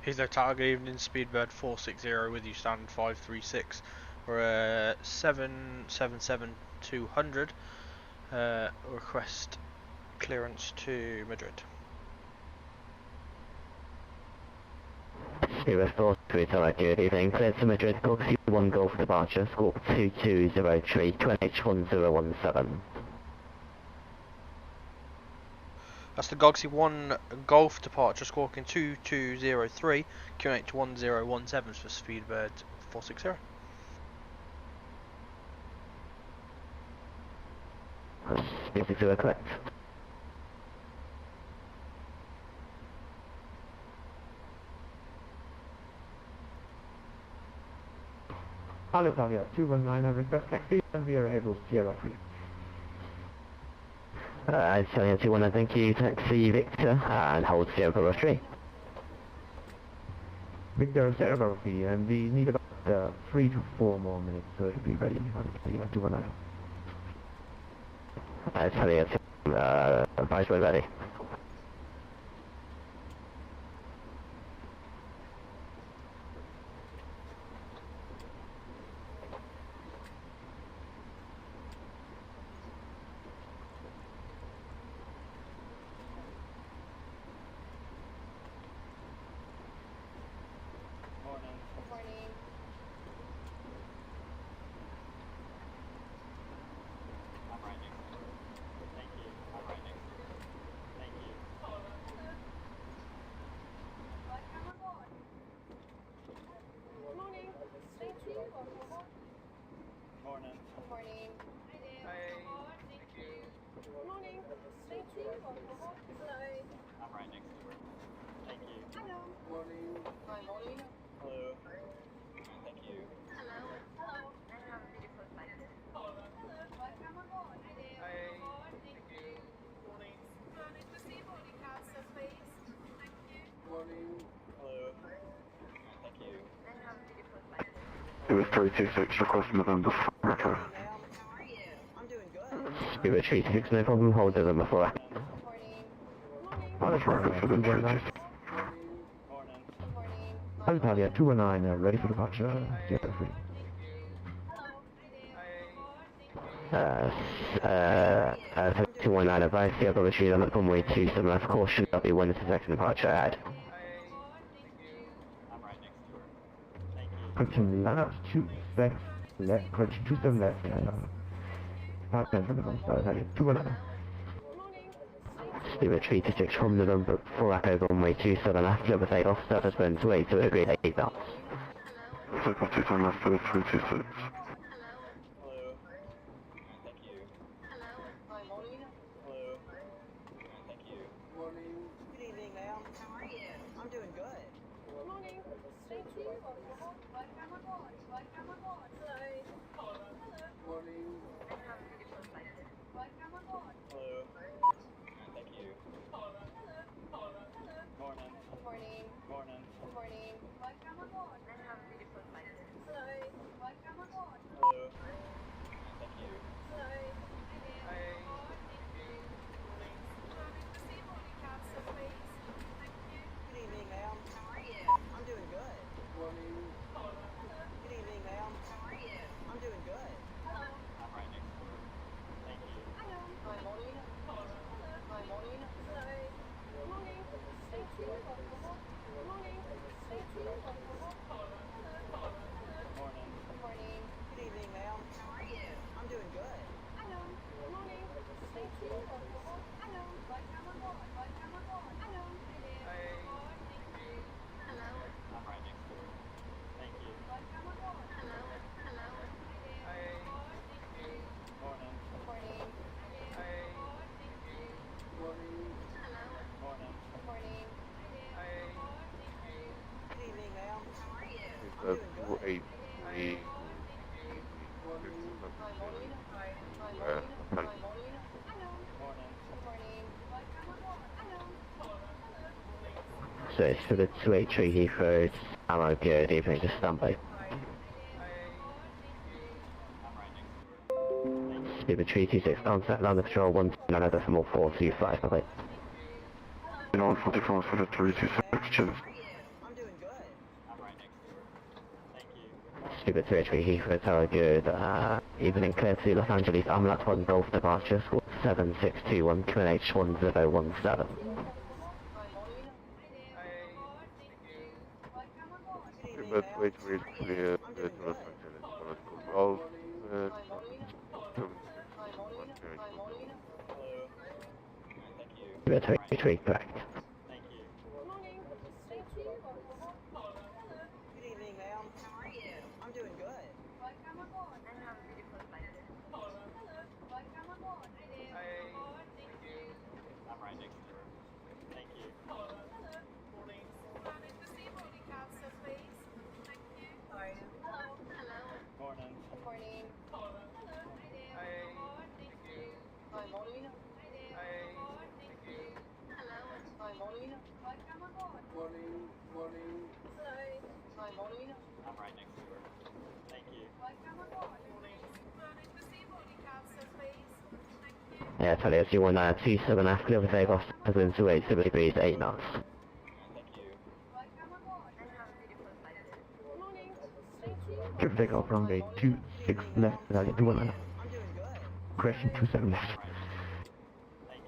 He's their target evening, Speedbird 460 with you, standard 536. We're 777-200. Request clearance to Madrid. Speedbird 430, good evening. Cleared to Madrid, Galaxy 1 Golf departure, squawk 2203, QNH1017. That's the Galaxy 1 Golf departure, squawking 2203, QNH1017 for Speedbird 460. Speedbird correct. Alitalia 219, request taxi and we are able to Sierra 3. Alitalia 219, thank you, taxi Victor, and hold 003. Victor Sierra 3, and we need about 3 to 4 more minutes, so it will be ready. Alitalia 219. Alitalia 219, advice we're ready. It was 326, request November 4, echo. Speedbird 326, no problem, hold November 4. Alitalia 219. Alitalia 219, ready for departure, Sierra 3. 219 advice, the other issue on runway 27 left caution, that'll be when it's the second departure ahead. Correction, Linux 26 left, correction 27 left, departure from the Alitalia 219. Speedbird 326 from November 4 echo, runway 27 left, level takeoff, surface wind to 8 to agree 8 knots. Take off 2 time left for the 326. So it's for the 283 Heathrow, ammo, good evening, just stand by. Speedbird 326, contact London Patrol 129 decimal 425, bye-bye. 144 for the 326, cheers. Super 383 Heathrow Tower, good evening, clear to Los Angeles, Amlat 1 Golf departure, squawk 7621, QNH 1017. Speedbird 283 is clear to Los Angeles, Monaco Golf, 7621 QH 1017. Super 383, correct. Good evening, ma'am. How are you? I'm doing good. I'm right next to her. Thank you. Morning. How are you? Morning. Morning. Hi, morning. Hi, morning. Hi, morning. I'm right next to her. Thank you. Yeah, Talia 21927 after the Vegas, President 280 degrees, 8 knots. Thank you. Trip takeoff runway 26 left, Italia 219. I'm doing good. Correction 27 left. I'm right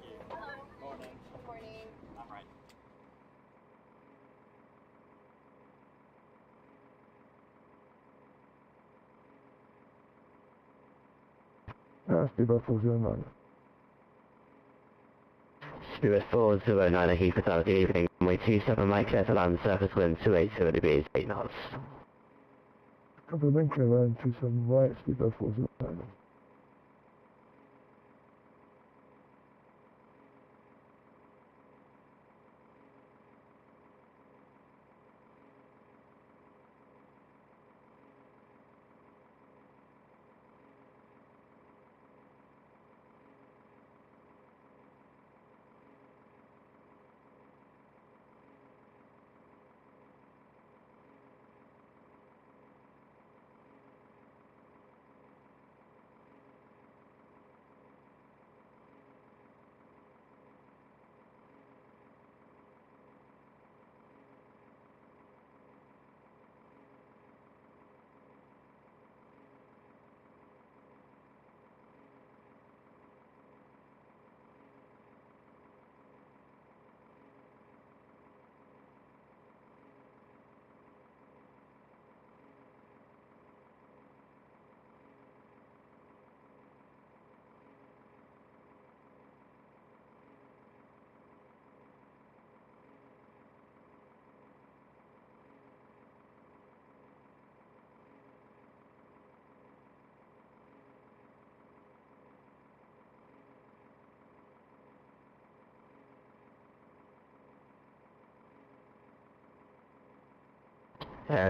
next to her. Thank you. Morning. Morning. I'm right. Speedbird 409. Spirit 409 Heathrow Tower, good evening, runway 27 Mike, clear to land, surface wind 280 degrees, 8 knots. Couple of clear around 27 right, Speedbird 409.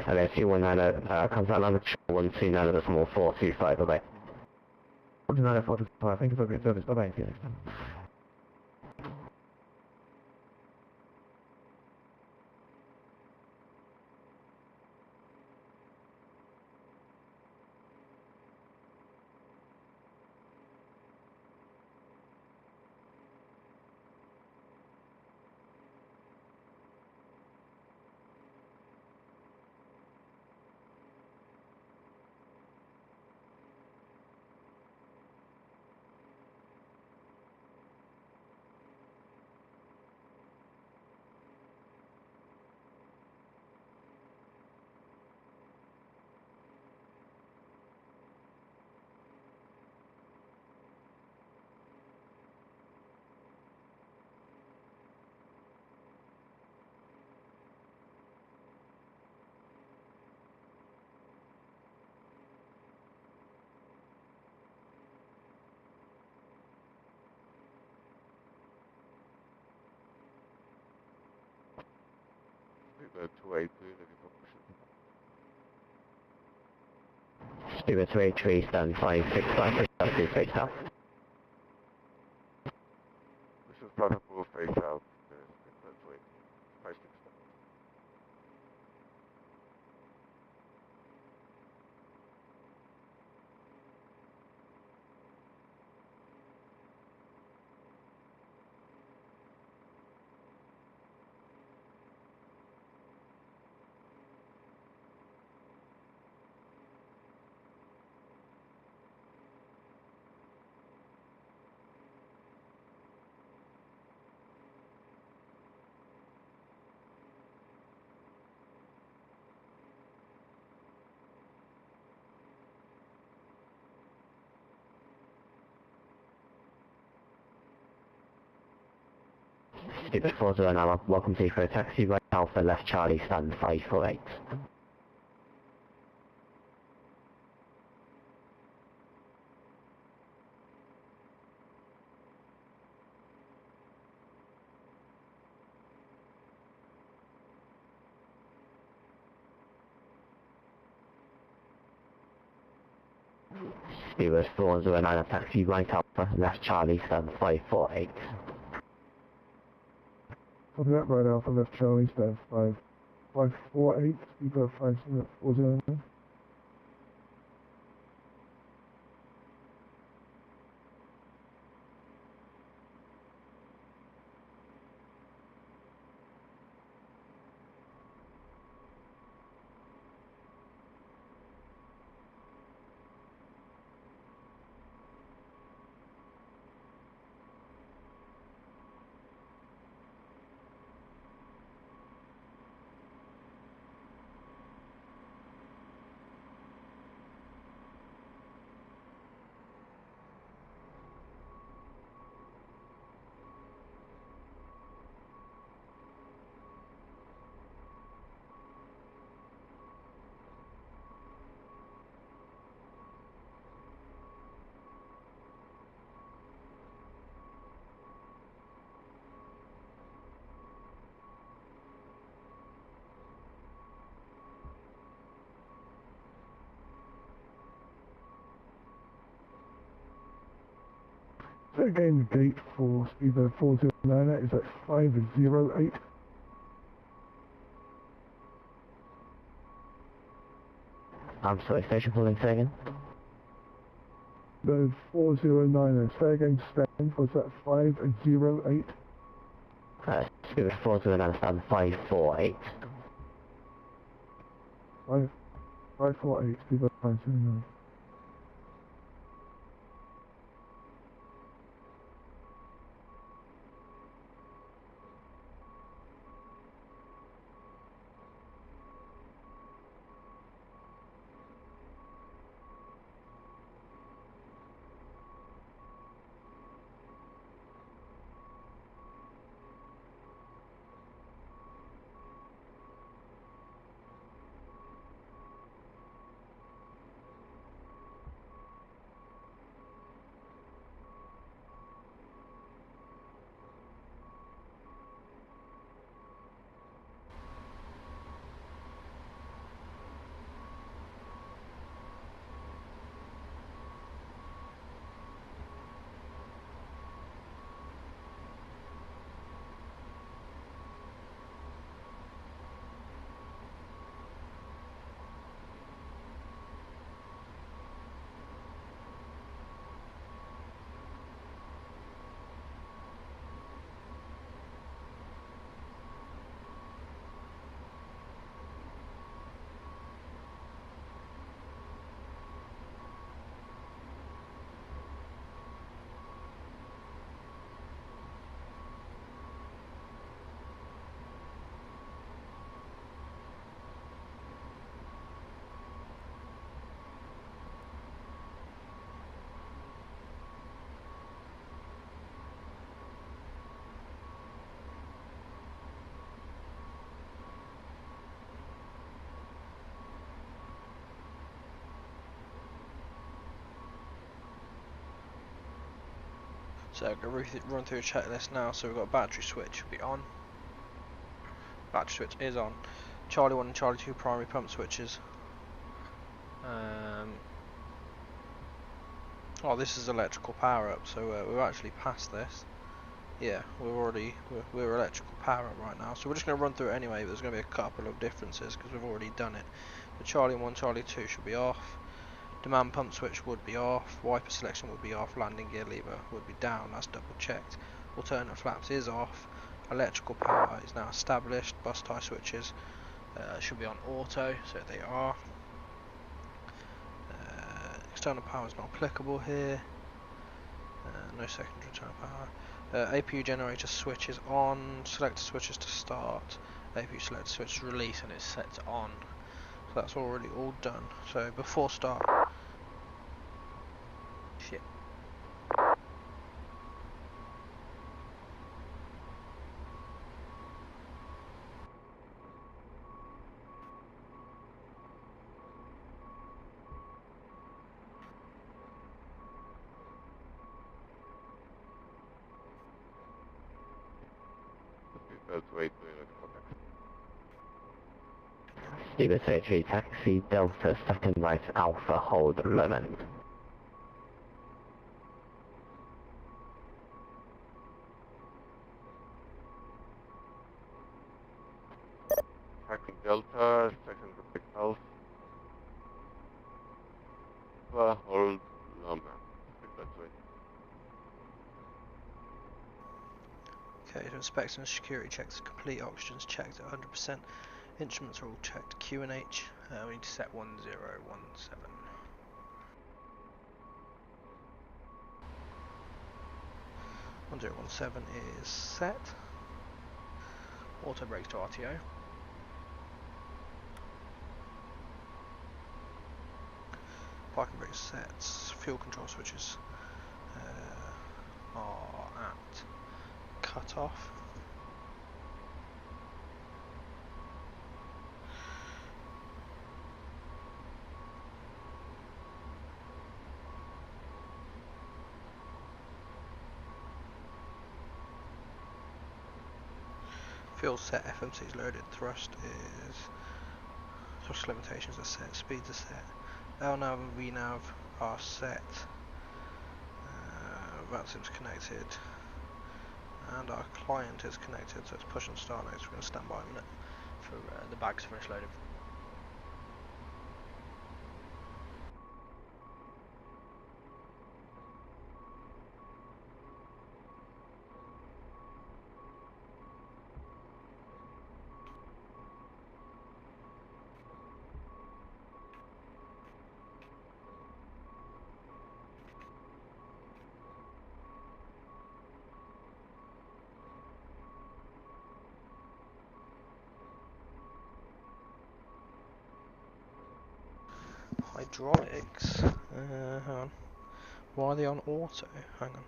Talia 219, contact number 129 decimal 425, bye-bye. 49 425, thank you for great service, bye bye, see you next time. Speedbird 283 looking for push Spirit 283, stand 565, altitude face south. This is Brother Bull face out, Speedbird 283, 565. Speedbird 409, welcome to for a taxi right Alpha left Charlie stand 548. Speedbird 409, taxi right Alpha left Charlie stand 548. Copy that, right Alpha, left Charlie, stand 548, Speedbird 409. So again, the gate for Speedbird 409 is at 508. I'm sorry, station pulling second. The 409, say again, stand, was that 508? Speedbird 409 stand 548. 548, Speedbird 509. So I'm going to run through a checklist now. So we've got battery switch will be on. Battery switch is on. Charlie 1 and Charlie 2 primary pump switches. Oh, this is electrical power up, so we've actually passed this. Yeah, we're electrical power up right now. So we're just going to run through it anyway, but there's going to be a couple of differences because we've already done it. The Charlie 1, Charlie 2 should be off. Demand pump switch would be off, wiper selection would be off, landing gear lever would be down, that's double checked. Alternate flaps is off, electrical power is now established, bus tie switches should be on auto, so they are. External power is not applicable here, no secondary internal power. APU generator switch is on, selector switches to start, APU selector switch release and it's set to on. So that's already all done. So before start. Shit. let's wait to unit contact. Speedbird 33, taxi Delta, second right, Alpha, hold Lemon. Taxi Delta, second right Alpha, hold Lama. Let's wait. Okay, so inspection and security checks complete, oxygen's checked at 100%, instruments are all checked, Q and H, we need to set 1017. 1017 is set, auto brakes to RTO. Parking brake sets, fuel control switches are at cut off. Fuel set, FMC is loaded, thrust limitations are set, speeds are set, LNAV and VNAV are set, Vatsim's connected, and our client is connected, so it's push and start next. We're going to stand by a minute for the bags to finish loading. Hydraulics, hang on, why are they on auto? Hang on.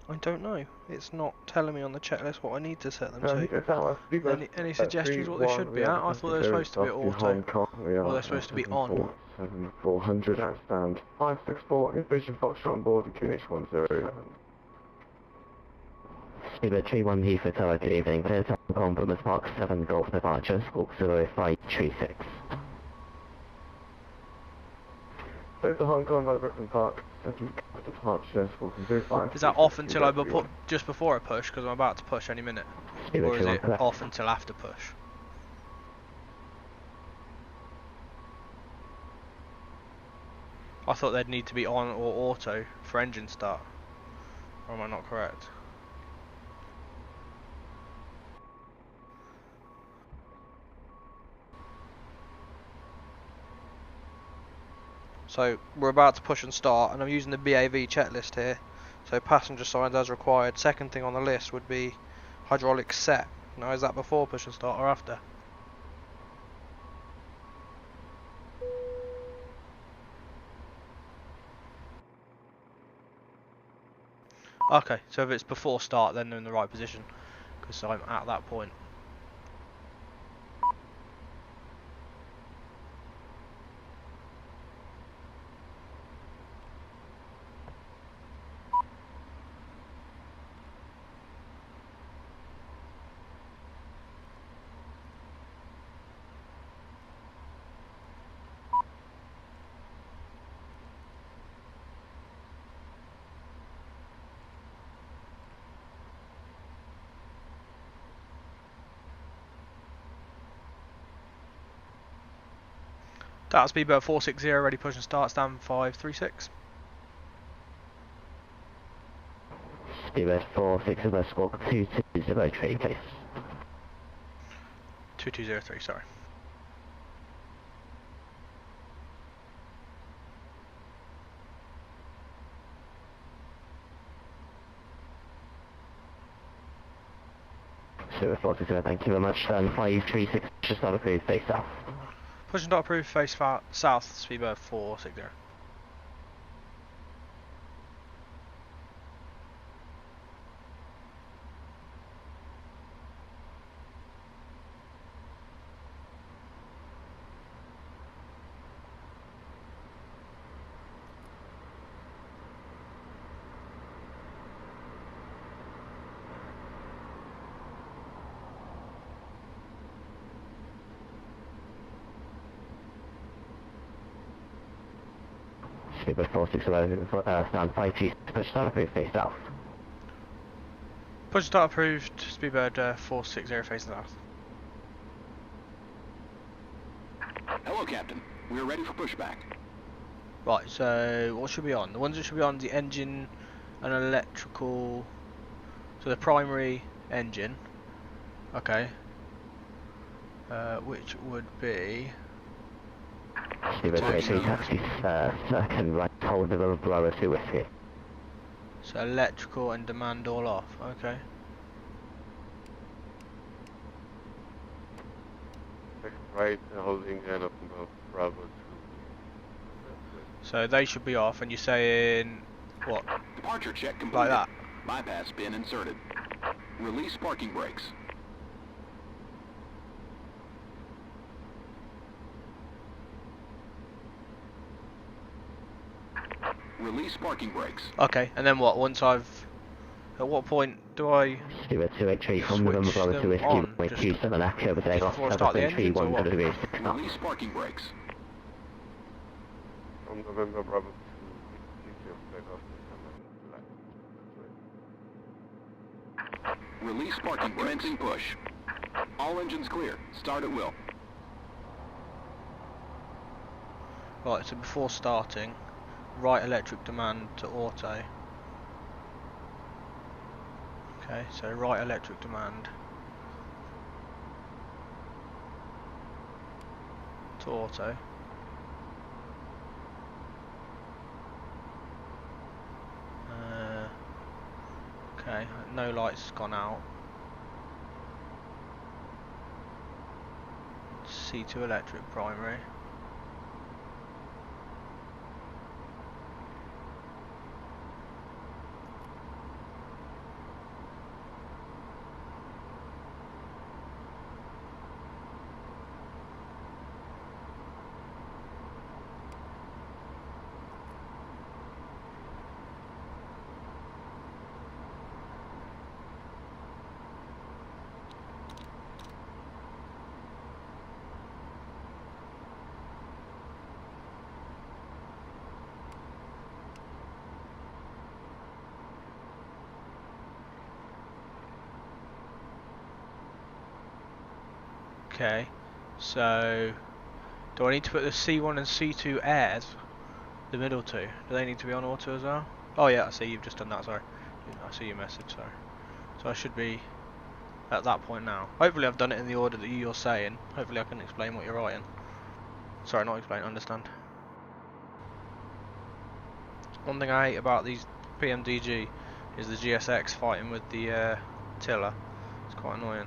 I don't know. It's not telling me on the checklist what I need to set them to. Any suggestions what they should be at? I thought they were supposed to be at auto. Or they're supposed to be on. 400 at stand. 564, Vision Foxtrot on board, QNH 1011. Speedbird 31 for tower, good evening, clear time on Boomers Park 7 Golf departure, squawk 0536. Over to Hong Kong by Brooklyn Park, 7 Golf departure, squawk 05. Is that off until I put just before I push? Because I'm about to push any minute. Or is it off until after push? I thought they'd need to be on or auto for engine start. Or am I not correct? So we're about to push and start, and I'm using the BAV checklist here. So passenger signs as required. Second thing on the list would be hydraulics set. Now is that before push and start or after? Okay, so if it's before start, then they're in the right position, because I'm at that point. That's Speedbird 460, ready push and start, stand 536. Speedbird 460, squawk 2203, please. 2203, sorry. Speedbird 460, thank you very much. 536, just not approved, face south. Push and start approved, face south, Speedbird 460. Speedbird 460, stand 5G, push start approved, face south. Push start approved, Speedbird 460 facing south. Hello, Captain. We are ready for pushback. Right, so what should be on? The ones that should be on the engine and electrical. So the primary engine. Okay. Which would be. Speedbird 3 taxi, second right, hold the little blower to whiskey. So electrical and demand all off. Okay. Second right, holding and up above Bravo 2. So they should be off, and you're saying what? Departure check completed. Like that. Bypass pin inserted. Release parking brakes. Release parking brakes. Okay, and then what? Once I've. At what point do I. Speedbird 283, hold the little blower to whiskey, wait 27 echo, but they lost before I start the 7.3, engines, or what? degrees 6 knots. Release parking brakes. From November Bravo 2, detail take off the left. Release parking brakes. Commencing push. All engines clear. Start at will. Right, so before starting, right electric demand to auto. Okay, so right electric demand to auto. Okay, no lights gone out. C2 electric primary. Okay, so do I need to put the C1 and C2 airs, the middle two? Do they need to be on auto as well? Oh yeah, I see you've just done that, sorry. I see your message, sorry. So I should be at that point now. Hopefully I've done it in the order that you're saying. Hopefully I can explain what you're writing. Sorry, not explain, understand. One thing I hate about these PMDG is the GSX fighting with the tiller. It's quite annoying.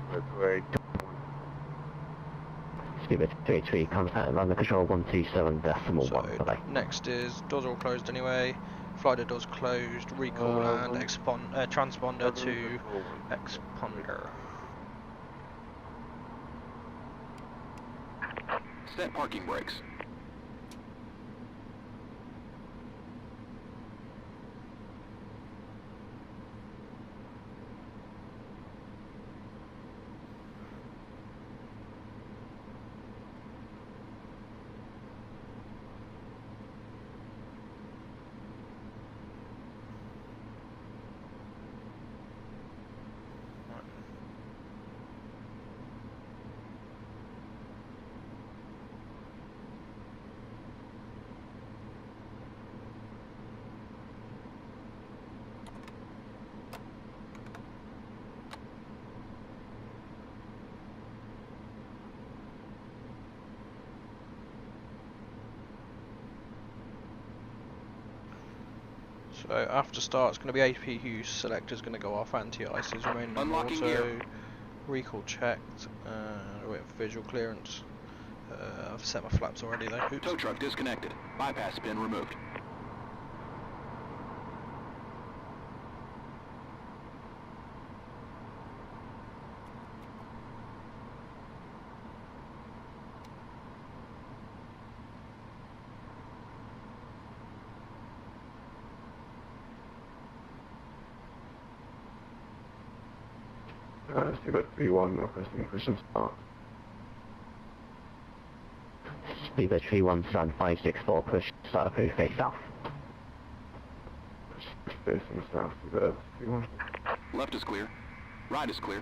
That's right. Speedbird 283, contact run the control 127 decimal So 1, bye. next is doors are all closed anyway. Flight doors closed. Recall and transponder to exponder. Set parking brakes. So after start, it's going to be APU selector's going to go off. Anti-ice is remaining on Unlocking auto. gear. Recall checked. Wait for visual clearance. I've set my flaps already though. Oops. Tow truck disconnected. Bypass pin removed. Speedbird 3-1, requesting push and start. Speedbird 317 push, start approved, face south. Facing south, Speedbird 31. Left is clear. Right is clear.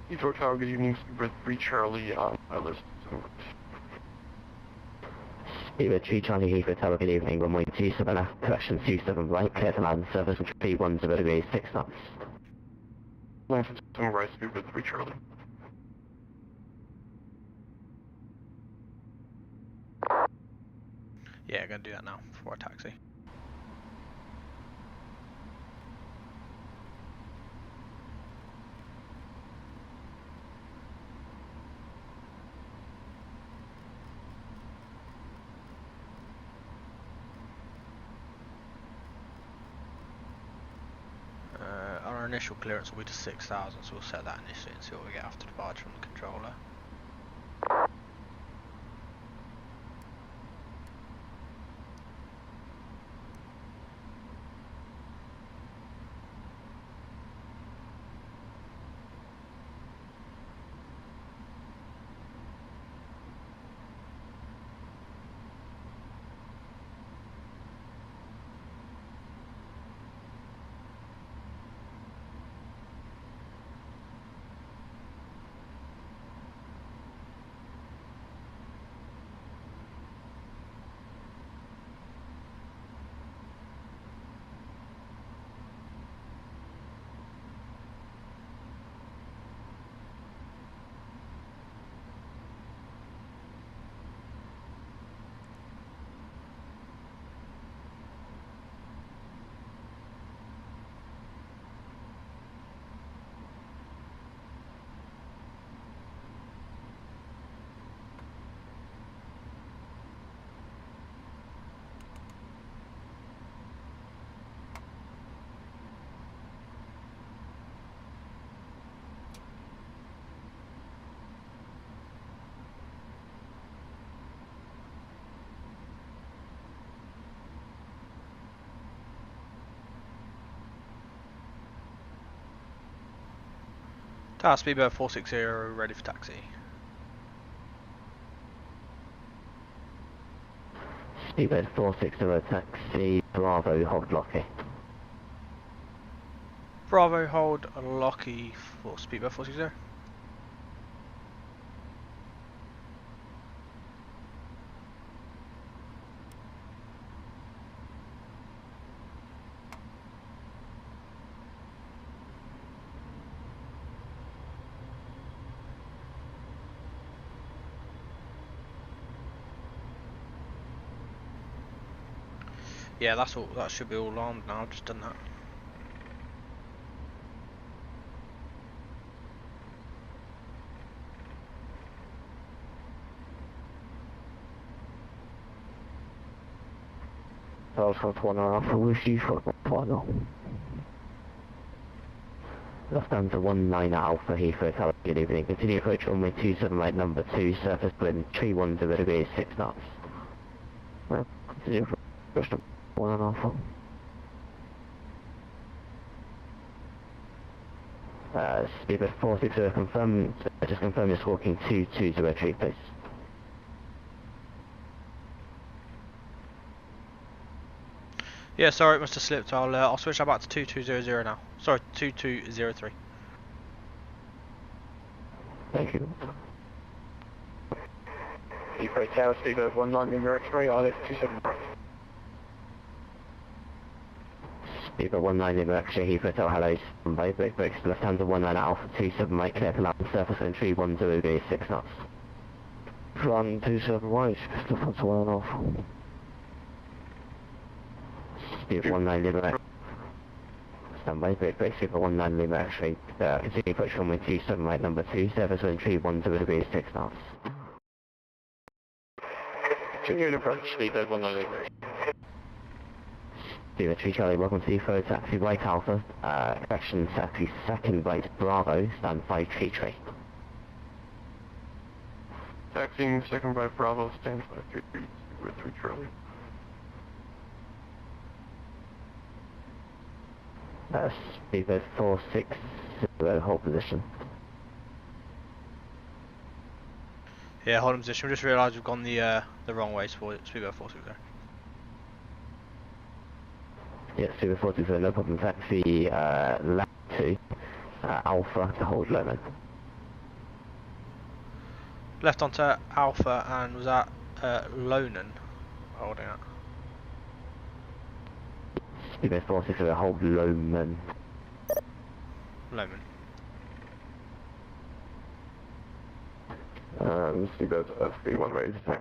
P3 Tower, good evening, Speedbird 3 Charlie, list. Speedbird 3 Charlie Heathrow Tower, good evening, runway 27 left, correction 27 right, clear to land, surface 310 degrees, 6 knots. Land from 7 right, Speedbird 3 Charlie. Yeah, gonna do that now before I taxi. Our initial clearance will be to 6,000, so we'll set that initially and see what we get after departure from the controller. Tower Speedbird 460, ready for taxi. Speedbird 460 taxi, Bravo, hold Locky. Bravo, hold Locky for Speedbird 460. Yeah, that's all. That should be all armed now. I've just done that. Also 1.5 Lucy for final. Lufthansa 19 Alpha Heathrow Tower, good evening. Continue approach runway 27 right number 2, surface wind 310 degrees, 6 knots. Well, continue approach 1.5. Speedbird 460 confirm, just confirm you're walking 2203 please. Yeah, sorry, it must have slipped. I'll switch that back to 2200 now. Sorry, 2203. Thank you. P3 Tower, Speedbird 19 X-ray, ILS 27 right. Speedbird 19 X-ray Heathrow Tower, hello, by break breaks, Lufthansa 19 Alpha 27 right, clear to land, surface wind 310 degrees, 6 knots. Run 27 right, Lufthansa 1 Alpha. Speedbird 19 X. Standby, break breaks, Speedbird 19 X-ray, continue approach runway 27 right number 2, surface wind 310 degrees, 6 knots. Continue to approach, Speedbird 19 Speedbird 3 Charlie, welcome to Heathrow, taxi right Alpha, correction taxi second right Bravo, stand by P3. Taxiing second by Bravo, stand by 3 Speedbird 3 Charlie. Speedbird 460, hold position. Yeah, hold on position. We just realised we've gone the wrong way, Speedbird 460. Yeah, Speedbird 460, no problem. Taxi left to Alpha to hold Lemon. Left onto Alpha and was at Lonan holding it. Speedbird 460, hold Lemon. Loman. Speedbird SP1 ready to take.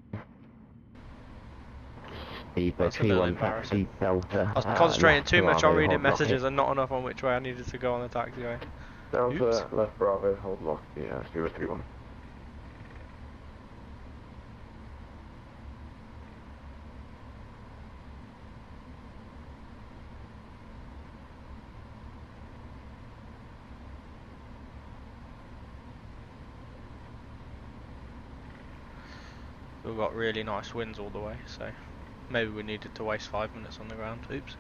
Speedbird That's a little 31 Taxi embarrassing. Delta. I was concentrating left too much on Bravo, reading hold messages Lockheed. and not enough on which way I needed to go on the taxiway. Oops. Delta, left Bravo, hold lock. Yeah, Speedbird 31. We've got really nice winds all the way, so maybe we needed to waste 5 minutes on the ground. Oops.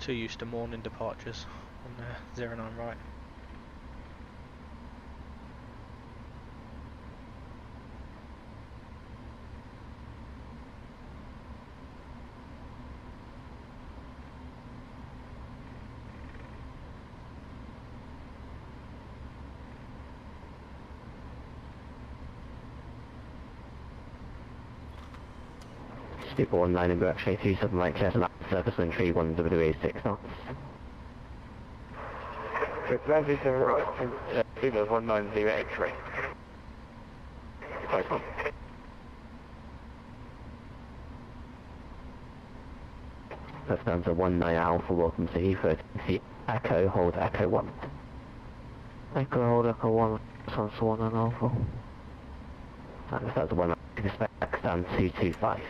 Too used to morning departures on 09 right. Speedbird 19 in Berkshire 27 right, clear to land surface wind 31 WA6 knots. It's 97 right, Speedbird 190 X-ray. That's down to 19 Alpha, welcome to Heathrow. Taxi Echo, hold Echo 1. Echo, hold Echo 1, response to 19 Alpha. And that's 1, expect stand 225.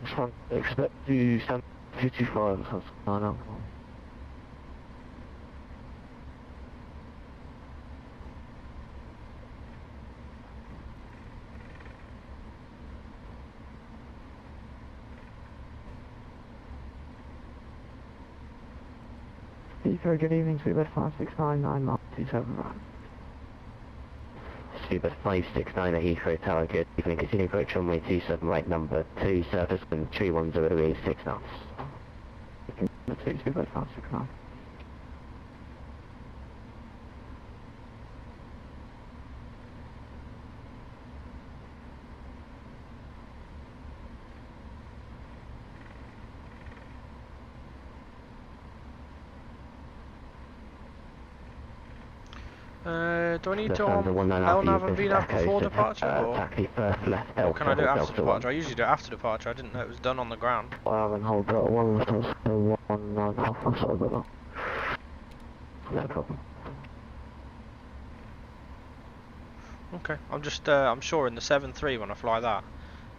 Response, expect to stand 225, response to 19 Alpha. Heathrow, good evening, Speedbird 5699, Mark 27 right. Speedbird 569 at Heathrow Tower, good evening, continue approach runway 27 right, number 2, surface wind 31086 knots. Number 2, Speedbird 569. Do I need to Left on one nine LNAV after and you, VNAV Echo, before so, departure, or taxi first left L can I do it after Delta departure? 1. I usually do it after departure. I didn't know it was done on the ground. And hold Delta 1, response to 19 Alpha, sorry about that. No problem. Okay, I'm sure in the 7.3 when I fly that,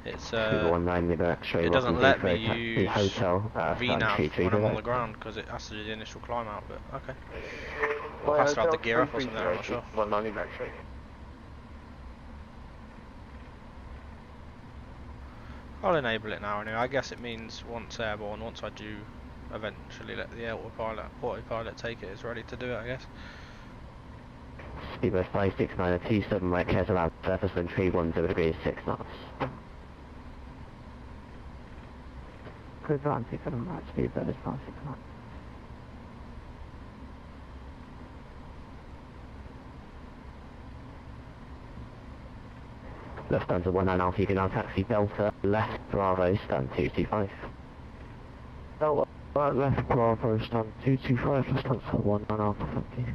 it's Speedbird 19 X-ray, it doesn't welcome let to me Heathrow, use taxi hotel, VNAV when I'm on the P3DV4. ground because it has to do the initial climb out. But okay, or has to have the gear up or something. I'm not sure. 190 X-ray. I'll enable it now anyway. I guess it means once airborne, once I do eventually let the autopilot take it, it's ready to do it, I guess. Speedbird 569 at 27 right, clear to land surface wind 31086 knots. Good run, 27 right, Speedbird is 569. Left down to 19 Alpha, you can now taxi Delta, left Bravo, stand 225. Delta, right, left Bravo, stand 225, left down to 19 Alpha, thank you.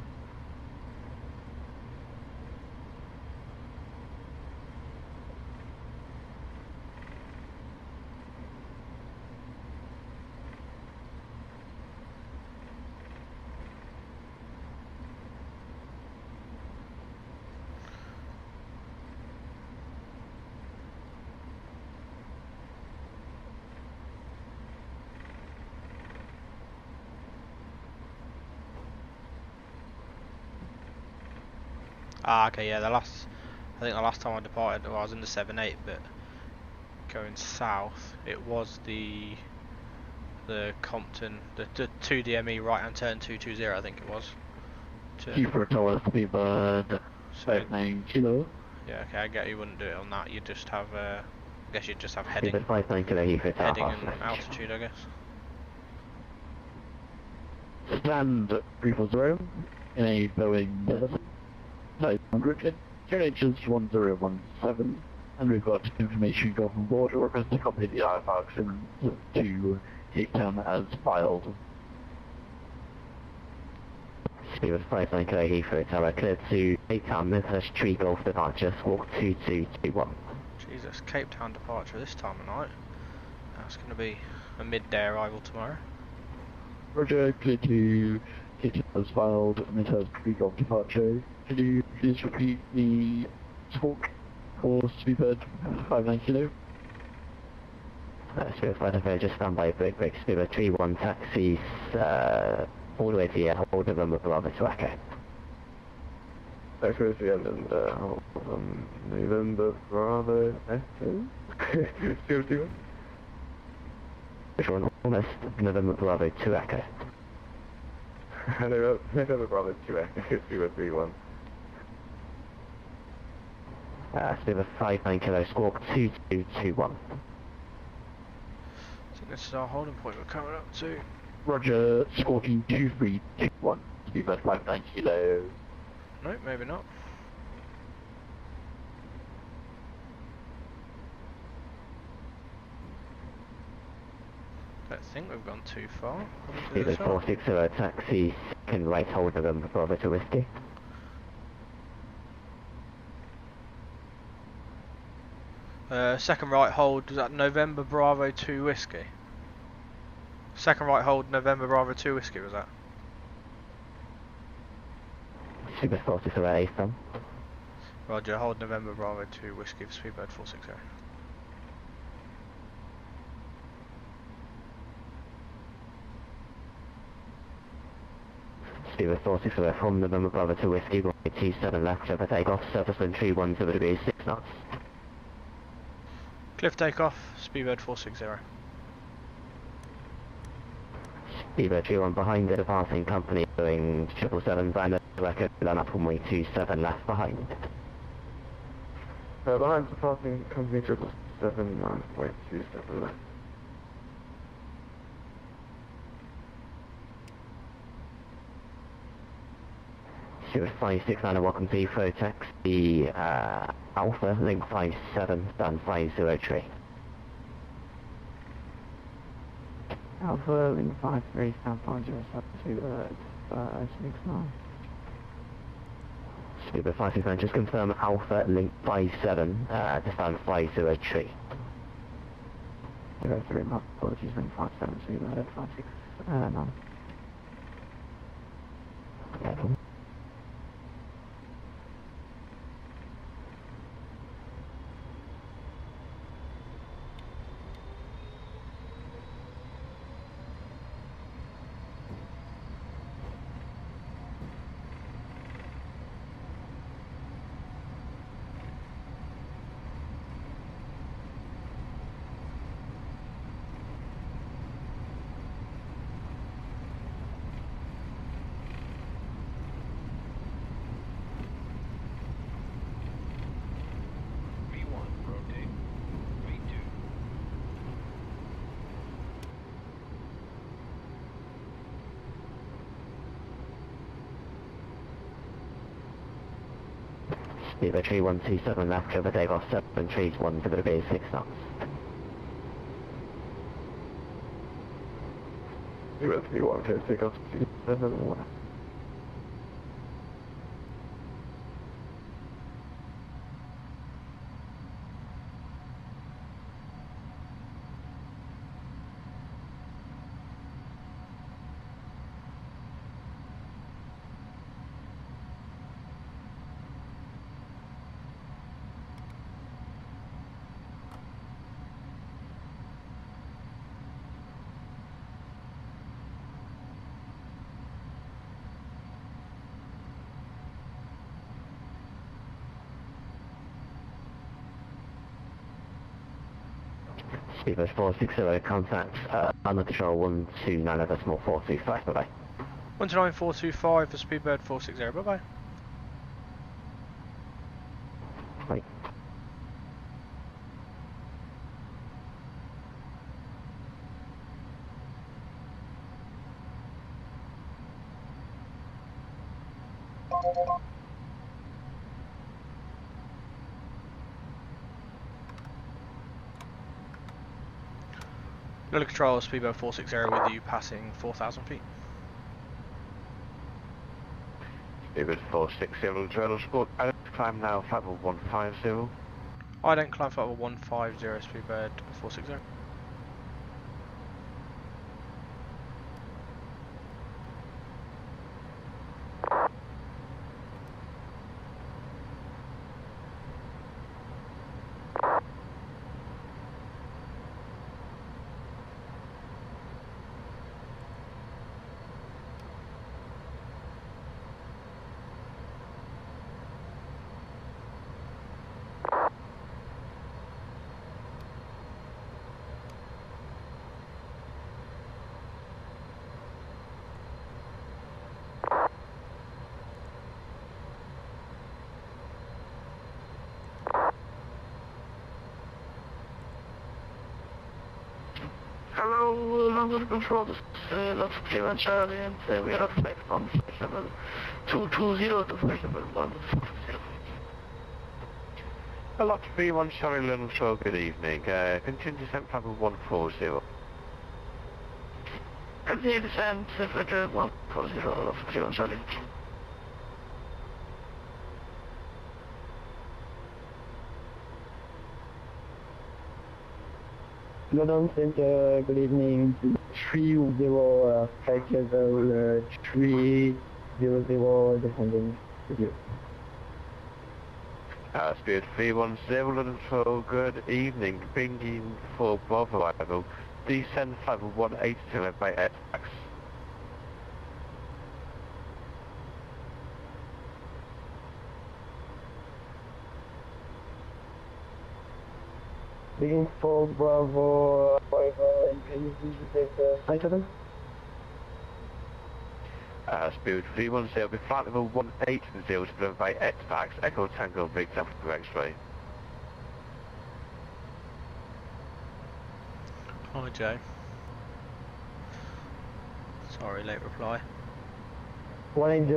Ah, okay, yeah. I think the last time I departed, well, I was in the 7-8, but going south, it was the Compton, the 2DME right hand turn 220, I think it was. Heathrow Tower, Speedbird, So 59 Kilo. yeah, okay, I get you wouldn't do it on that. You'd just have, I guess you'd just have heading, Speedbird 59 Kilo, Heathrow Tower, heading fast and message. altitude, I guess. Stand 340 in a Boeing 900, Generators 1017, and we've got information go from board to request to accompany the Vatsim to Cape Town as filed. Speedbird 59 Kilo, Heathrow Tower, cleared to Cape Town, Midhurst Tree Golf departure, squawk 2221. Jesus, Cape Town departure this time of night. That's going to be a midday arrival tomorrow. Roger, clear to Cape Town as filed, Midhurst Tree Golf departure. Can you please repeat the squawk for Speedbird 59 Kilo? Speedbird 59 just stand by break, Speedbird 31 taxis all the way to the hold November Bravo to Echo. Echo to the end and hold on November Bravo Echo. 021. Which one? Almost November Bravo to Echo. November Bravo 2 Echo, 031. Speedbird 59 Kilo, squawk 2221. I think this is our holding point we're coming up to. Roger, squawking 2321. Speedbird 59 Kilo. No, maybe not. Don't think we've gone too far. Speedbird 460 taxi, can right hold November Bravo to Whiskey. Second right hold, is that November Bravo 2 Whiskey? Second right hold, November Bravo 2 Whiskey, was that? Speedbird 460 A-Stam. Roger, hold November Bravo 2 Whiskey for Speedbird 460. Speedbird 460 from November Bravo to Whiskey, going T7 left over takeoff, surface wind 310 degrees, 6 knots. Cliff takeoff, Speedbird 460. Speedbird 31 behind the departing company, doing 777 Brandon record, line up runway 27 left behind. Behind departing company 777, 9.27 left. Speedbird 569, welcome to Heathrow taxi, Alpha, link 57, stand 503. Alpha, link 53, stand 507, 69. Speedbird 569, just confirm Alpha, link 57, to stand 503. 03, my apologies, link 57, Speedbird 569. Careful. Speedbird 3127 left over takeoff 7 trees 1 to the base 6 knots. Speedbird 31, okay, take off 7 left. Speedbird 460, contact under control 129.425, bye bye. 129.425 for Speedbird 460, bye bye. Bye. Lily Control, Speedbird 460 with you passing 4,000 feet. Speedbird 460, Journal Sport, climb now, flight level 150. I don't climb flight level 150, Speedbird 460. Hello, London Control, this is Lots of Clear Charlie, and we are expecting on 7220 to 5710. A lot 31 Charlie London Show, good evening. Continue descent flight level 140. Continue descent, 140, Lots of Clear Charlie. London Center, good evening. 30, 300, descending with you. Spirit 310 London Show, good evening. Bringing for Bravo arrival. Descend flight level 182 by X-Max. Beginning for Bravo, arrival, and can you please take the flight level? Spirit 310 with flight level 180 to by X-Max, Echo Tango, Big South to X-Ray. Hi Joe. Sorry, late reply. 180,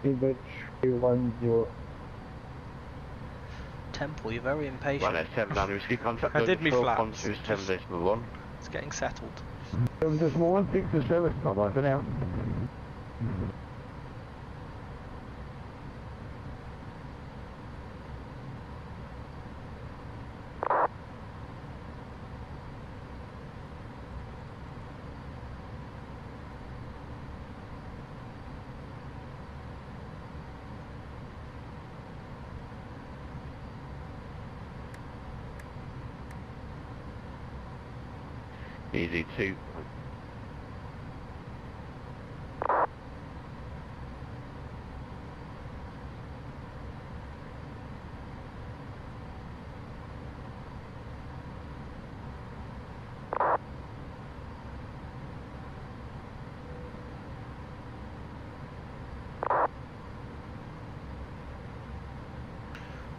Speedbird 310. Temple, you're very impatient. 187 and receive contact. I did me flaps. 127.1. It's getting settled. It was a small one, 6 to 7, bye-bye for now. Easy 2.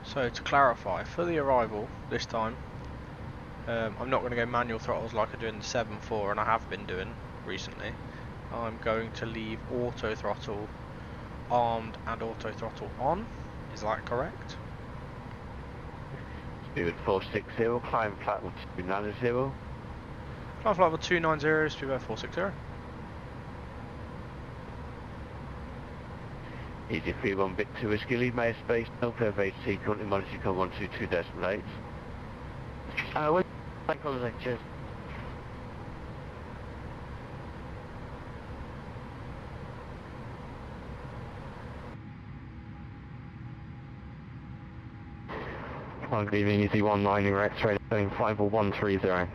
So to clarify, for the arrival this time, I'm not going to go manual throttles like I do in the 7.4 and I have been doing recently. I'm going to leave auto throttle armed and auto throttle on. Is that correct? Spirit 460, climb flight level 290. Climb flight level 290, Speedbird 460. Easy 31 bit 2 whiskey, leave my space, no curve 8 currently monitoring code 122.8. What flight code is that, cheers. Good evening, Easy 19, your X-ray, going flight level 130.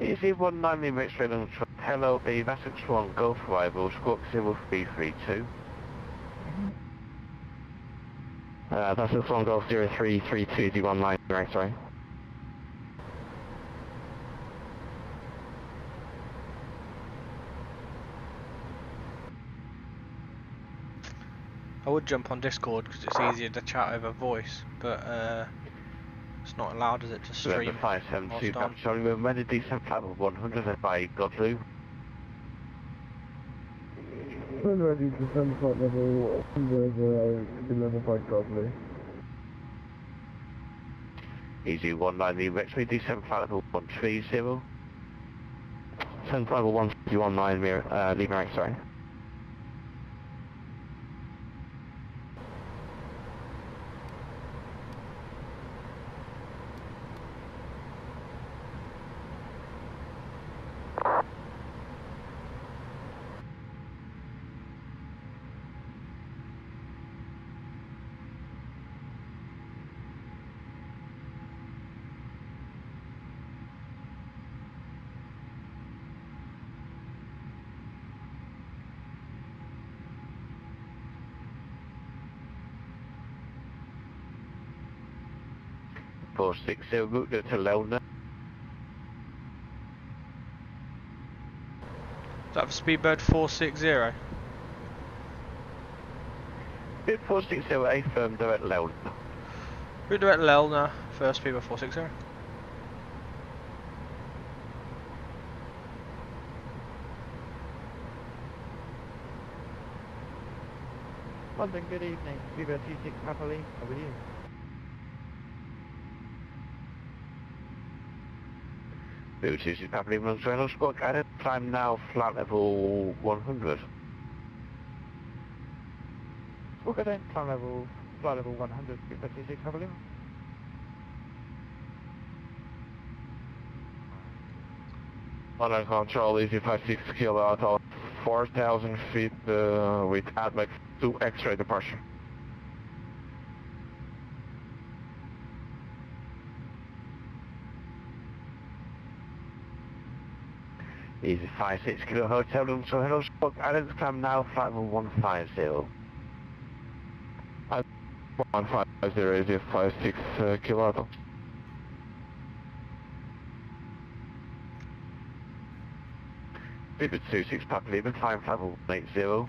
Easy 19, X-ray, hello, the Vatsim 1, Golf arrival, squawk 0332. That's the phone Golf 0332 line, right, sorry. I would jump on Discord because it's easier to chat over voice, but it's not allowed, is it, to stream November 572, whilst on? Captain Charlie, when did descent flight level 100 if I got through? When ready to send flight level 11 point properly. Easy 19, the X-ray descent flight level 130. Send level 119, leaving right, sorry. Baw460, route to Lelna. Is that for Speedbird 460? Bit 460, firm direct Lelna. Route direct Lelna for Speedbird 460. London, good evening. Viva 26 Happily, how are you? Route 26 Papa Lima, Reynolds Squawk, added time now, flight level 100. Okay then, flight level 100, Viva 26 Happily. On control, easy 56 kilo out of 4,000 feet with AdMax 2 X-ray departure. Easy 56 kilo hotel room, so hello Spock, added time now, flight level 150. 150 is 56 kilo out. Vivid 26 Papa Lima, climb flight level 180.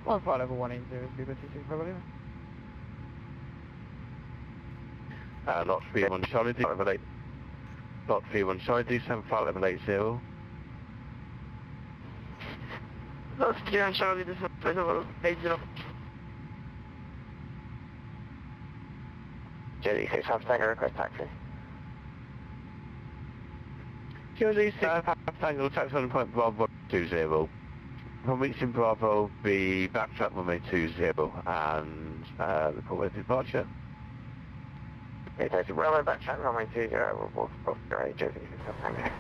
1 level 180 is Viva 26 Happily. Lot 31 Charlie, flight level 8. Lot 31 Charlie, descend flight level 80. That's Kieran Charlie, this is level 80. Jetty 6, half tango, request taxi. Charlie 6, half tango, taxi on point Bravo 20. From reaching Bravo, be backtrack runway 20 and report departure. Okay, taxi, railway backtrack, runway 20, we'll both right, Jetty 6, half tango.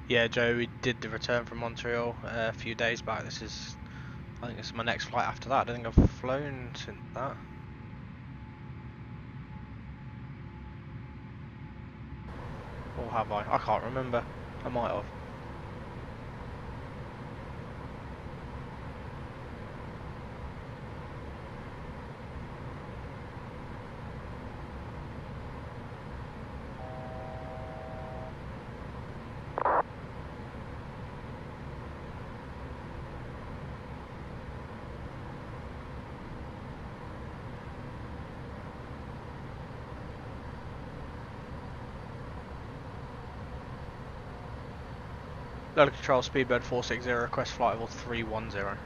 Yeah, Joe, we did the return from Montreal a few days back. I think this is my next flight after that. I don't think I've flown since that. Or have I? I can't remember. I might have. Local control, Speedbird 460, request flight level 310.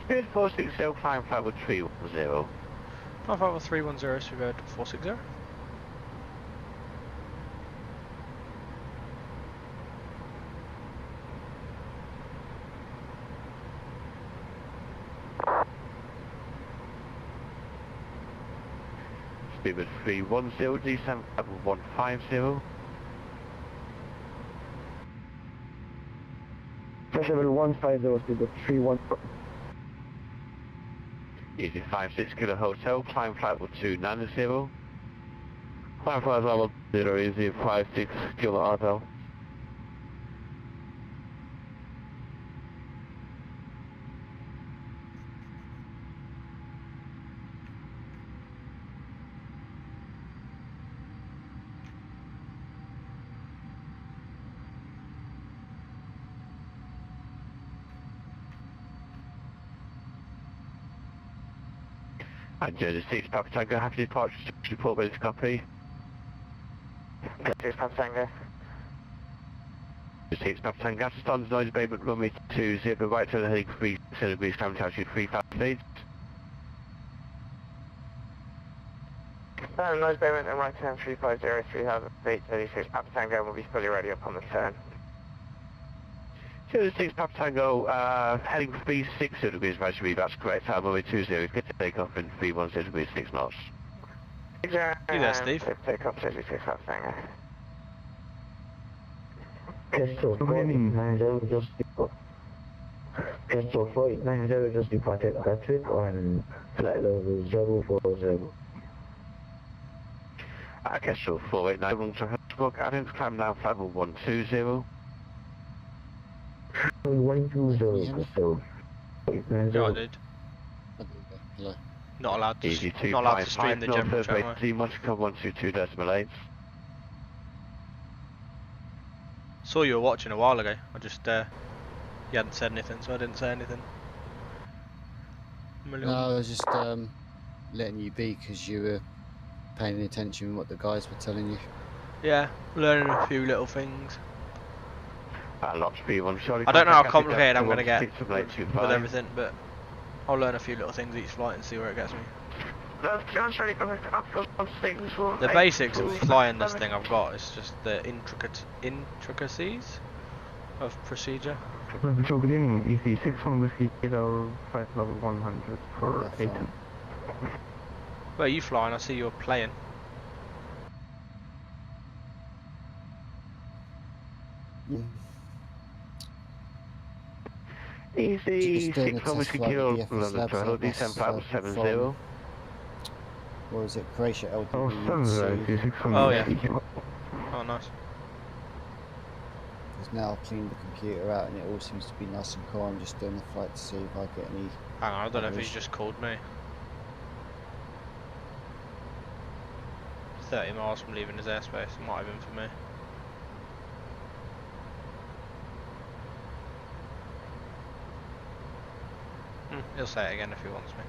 Speed 460, climb flight level 310. Flight level 310, Speedbird 460. Speedbird 310, descend level 150. Pressure level 150, speed of 31. Easy 56 Kilo Hotel, climb flight level 290. Climb flight level 0, easy 56 Kilo Hotel. And Jersey 6 Papa Tango, happy departure report by this copy. Jersey Papa Tango. Jersey 6 Papa Tango, after standard noise abatement, runway 20, right turn heading 3 degrees, climb altitude 3,000 feet. Noise payment and right turn 350, 3000 feet, 36 Papa Tango will be fully ready upon the turn. Jersey 6 Papa Tango, heading 360 degrees, right to that's correct, runway 20, good to take off in 310 degrees, 6 knots. You there, Steve? Take off 36 Papa Tango. Pistol 49 just Pistol 49 just departed Gatwick on flight level 040. Kestrel 489, wrong to Hillsbrook, Adams, climb down flight level 120. 120 Pistol. No, I did. Hello. Not allowed to, Easy not allowed to stream the general channel. 255 Monaco 122.8. Saw you were watching a while ago. I just, you hadn't said anything, so I didn't say anything. No, I was just letting you be because you were paying attention to what the guys were telling you. Yeah, learning a few little things. Lots of people, sorry. I don't know how complicated I'm going to get with 65825. everything, but I'll learn a few little things each flight and see where it gets me. The basics of flying this thing I've got, it's just the intricacies of procedure. So good evening, EC 61 Whiskey Kilo, flight level 100 for Yeah, 8. fine. Where are you flying? I see you're playing. Easy Just doing a 61 test Whiskey flight Kilo, with the FS London Labs, Toronto, that's descent flight level 70. Or is it Croatia Oh, LDB? sunrise, EC 61 Oh, yeah. Whiskey Kilo. Oh, nice. Because now I've cleaned the computer out and it all seems to be nice and calm. I'm just doing the flight to see if I get any. Hang on, I don't know if he's just called me. 30 miles from leaving his airspace, it might have been for me. He'll say it again if he wants me.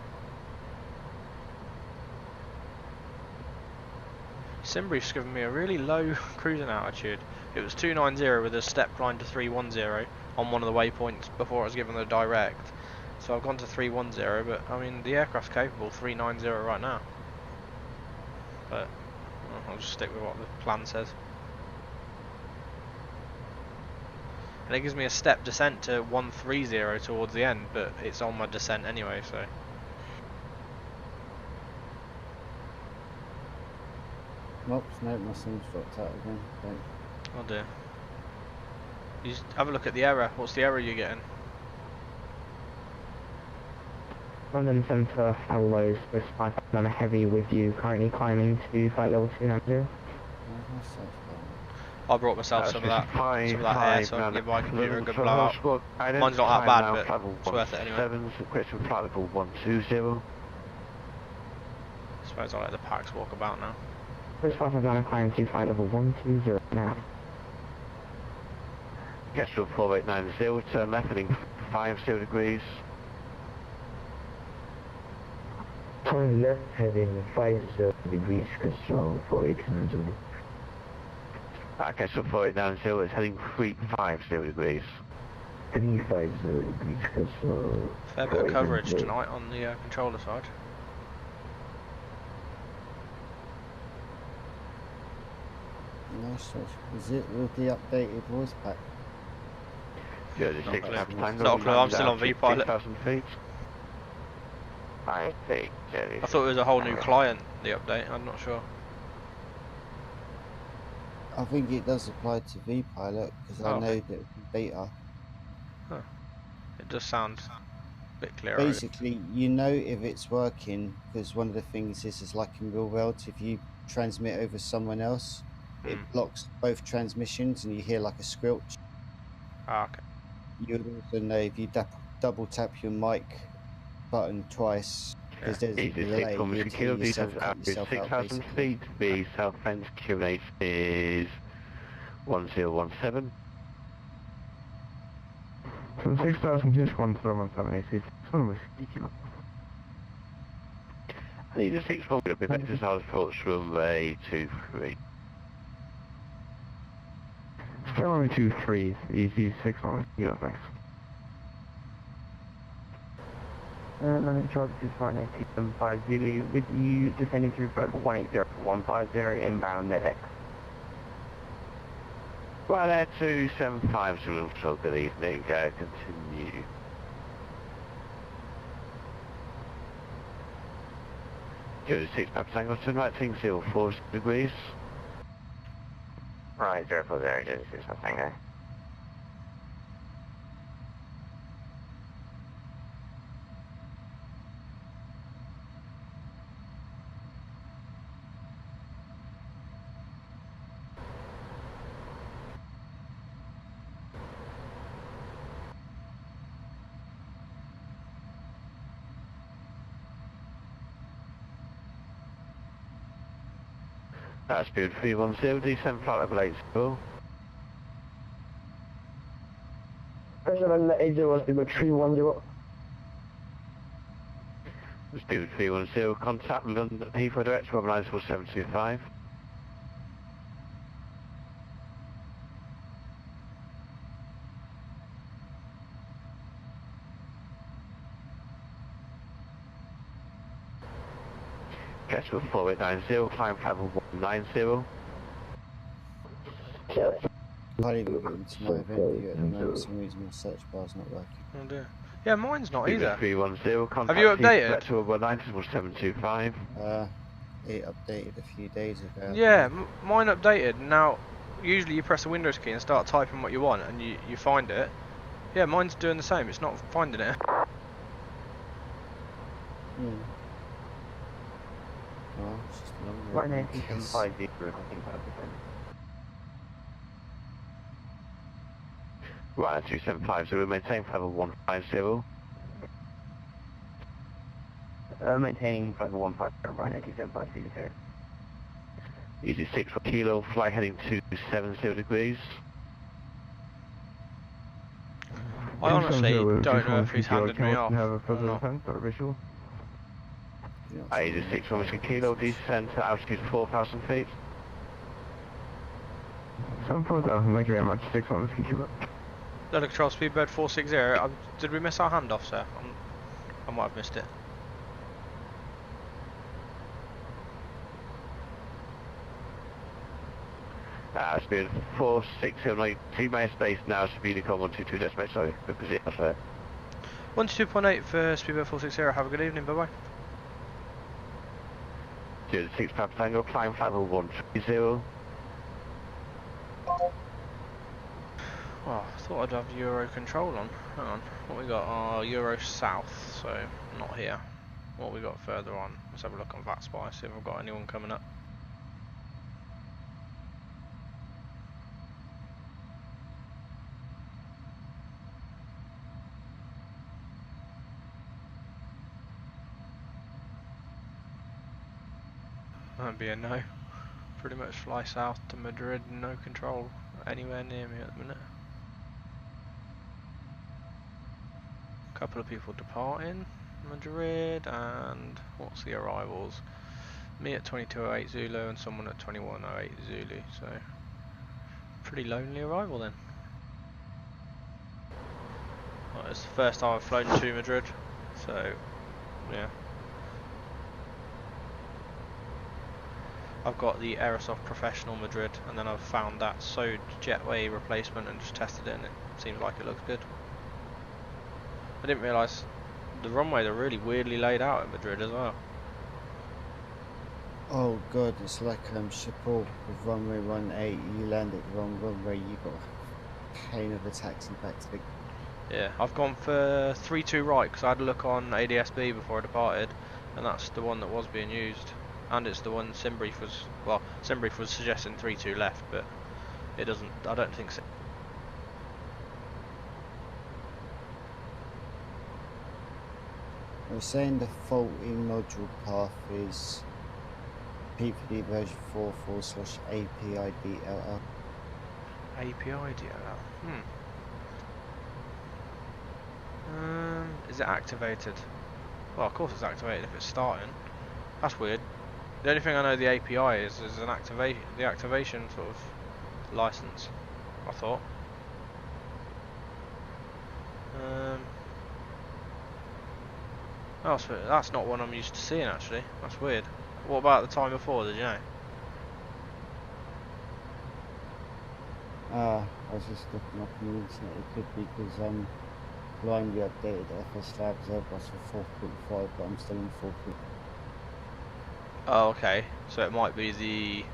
Simbrief's given me a really low cruising altitude. It was 290 with a step climb to 310 on one of the waypoints before I was given the direct. So I've gone to 310, but I mean the aircraft's capable 390 right now. But I'll just stick with what the plan says. And it gives me a step descent to 130 towards the end, but it's on my descent anyway, so. Oops, no, my SIM's dropped out again. Don't. Oh dear. You just have a look at the error. What's the error you're getting? London Centre, hello, Swiss 5 on a heavy with you, currently climbing to flight level 290. I brought myself some of that air so I can give my computer a good blowout. Mine's not that bad, but it's worth it anyway. Question flight level 120. I suppose I let the packs walk about now. Swiss 5 on a climb to flight level 120 now. Kestrel 4890, turn left heading 50 degrees. Turn left heading 50 degrees, Kestrel 4890. Kestrel 4890 is heading 350 degrees. 350 degrees, Kestrel. Fair bit of coverage tonight on the controller side. Nice. Is it with the updated voice pack? Jersey 6 clue. Papa Tango. Not a clue, I'm still on V-Pilot. 2,000 feet. I think Jersey. I thought it was a whole new client, the update, I'm not sure. I think it does apply to V-Pilot because I Oh. know that beta. It does sound bit clearer. Basically, you know if it's working because one of the things is like in real world, if you transmit over someone else, it blocks both transmissions and you hear like a squelch. Ah, okay. You'd also know if you double tap your mic button twice because there's a Easy 6 delay, from you'd Mr. hear Kilo, yourself distance cut average yourself out 6,000 basically. feet, the south fence QNH is 1017. From 6,000 just 1017 is almost ridiculous. I need a 6 from the vector south approach runway 23. Runway 23 is easy 6 on yeah, thanks. London Charlie 249 with you descending through flight 180-150 inbound NetX. Well, there 275 so good evening, continue. Go 6 Papa Tango, turn right, thing 04 degrees. Right, 040, 06 Tango. That's speed 310, descend flight level 80. President 80 was number 310. Speed 310, contact London P3 direct 194.725. Catch with 4890, climb level 190. Can't even get into my event view at the moment, for some reason my search bar's not working. Oh dear. Yeah, mine's not either. 310, contact Have you updated? P3 194.725. It updated a few days ago. Yeah, mine updated. Now, usually you press the Windows key and start typing what you want, and you find it. Yeah, mine's doing the same. It's not finding it. Well, it's just a long road. 190-750, I think that'll be fine. Right, 2750, we maintain level 150. Maintaining level 150, right 190-750, sir. Easy 6 for kilo, fly heading to 70 degrees. I honestly don't know if he's handed me off Have a or further not. defense or visual? Easy 6 for Mr. Kilo, descend to altitude 4,000 feet. 4,000, thank you very much. 6 on this kilo. London Control Speedbird 460. Did we miss our handoff, sir? I might have missed it. Speed 460, T-minus base now, speed equal 122 decimal, sorry, because it was 122.8 for Speedbird 460. Have a good evening, bye bye. 6 Papa Tango, climb level 130. Oh, I thought I'd have Euro control on. Hang on. What we got? Oh, Euro south, so not here. What we got further on? Let's have a look on Vatsim, see if I've got anyone coming up. That'd be a no. Pretty much fly south to Madrid, no control anywhere near me at the minute. Couple of people departing Madrid, and what's the arrivals? Me at 2208 Zulu and someone at 2108 Zulu, so pretty lonely arrival then. Well, it's the first time I've flown to Madrid, so yeah. I've got the Aerosoft Professional Madrid, and then I've found that Sode Jetway replacement and just tested it, and it seems like it looks good. I didn't realise the runways are really weirdly laid out in Madrid as well. Oh god, it's like Schiphol with runway 18, you land at the wrong runway, you got a pain of a taxi back to the Yeah, I've gone for 3-2 right because I had a look on ADSB before I departed, and that's the one that was being used, and it's the one Simbrief was. Well, Simbrief was suggesting 3-2 left, but it doesn't. I don't think so. I was saying the faulty module path is P3DV4/APIDLL. API DLL. Is it activated? Well, of course it's activated if it's starting. That's weird. The only thing I know the API is an the activation sort of license. I thought. Oh, so that's not one I'm used to seeing actually. That's weird. What about the time before? Did you know? I was just looking up on the internet. It could be because blindly updated FS Labs Airbus for 4.5, but I'm still in 4. Oh, okay. So it might be the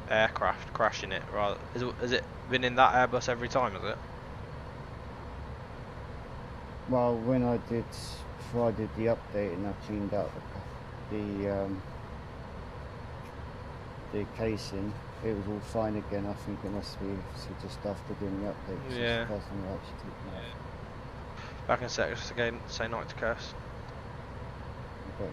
aircraft crashing it, rather. Has it been in that Airbus every time? Is it? Well, before I did the update and I cleaned out the casing, it was all fine again. I think it must be just after doing the update. Yeah. It's the first time I actually took it off. Back in a sec. Just again, say night to curse. Okay.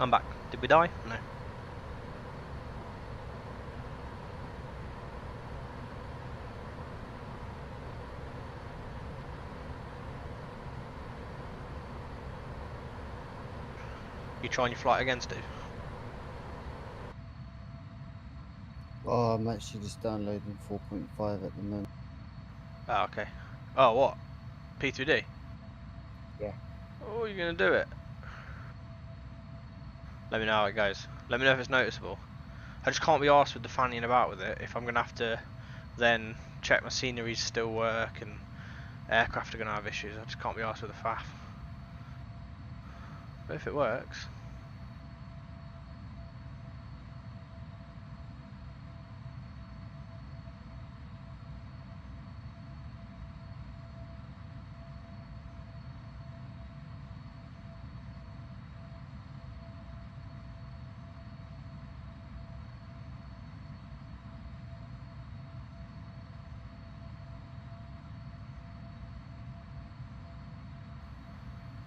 I'm back. Did we die? No. You trying your flight again, Steve? Oh, I'm actually just downloading 4.5 at the moment. Oh, okay. Oh, what? P3D? Yeah. Oh, you're gonna do it? Let me know how it goes. Let me know if it's noticeable. I just can't be arsed with the fannying about with it if I'm gonna have to then check my sceneries still work and aircraft are gonna have issues. I just can't be arsed with the faff. But if it works.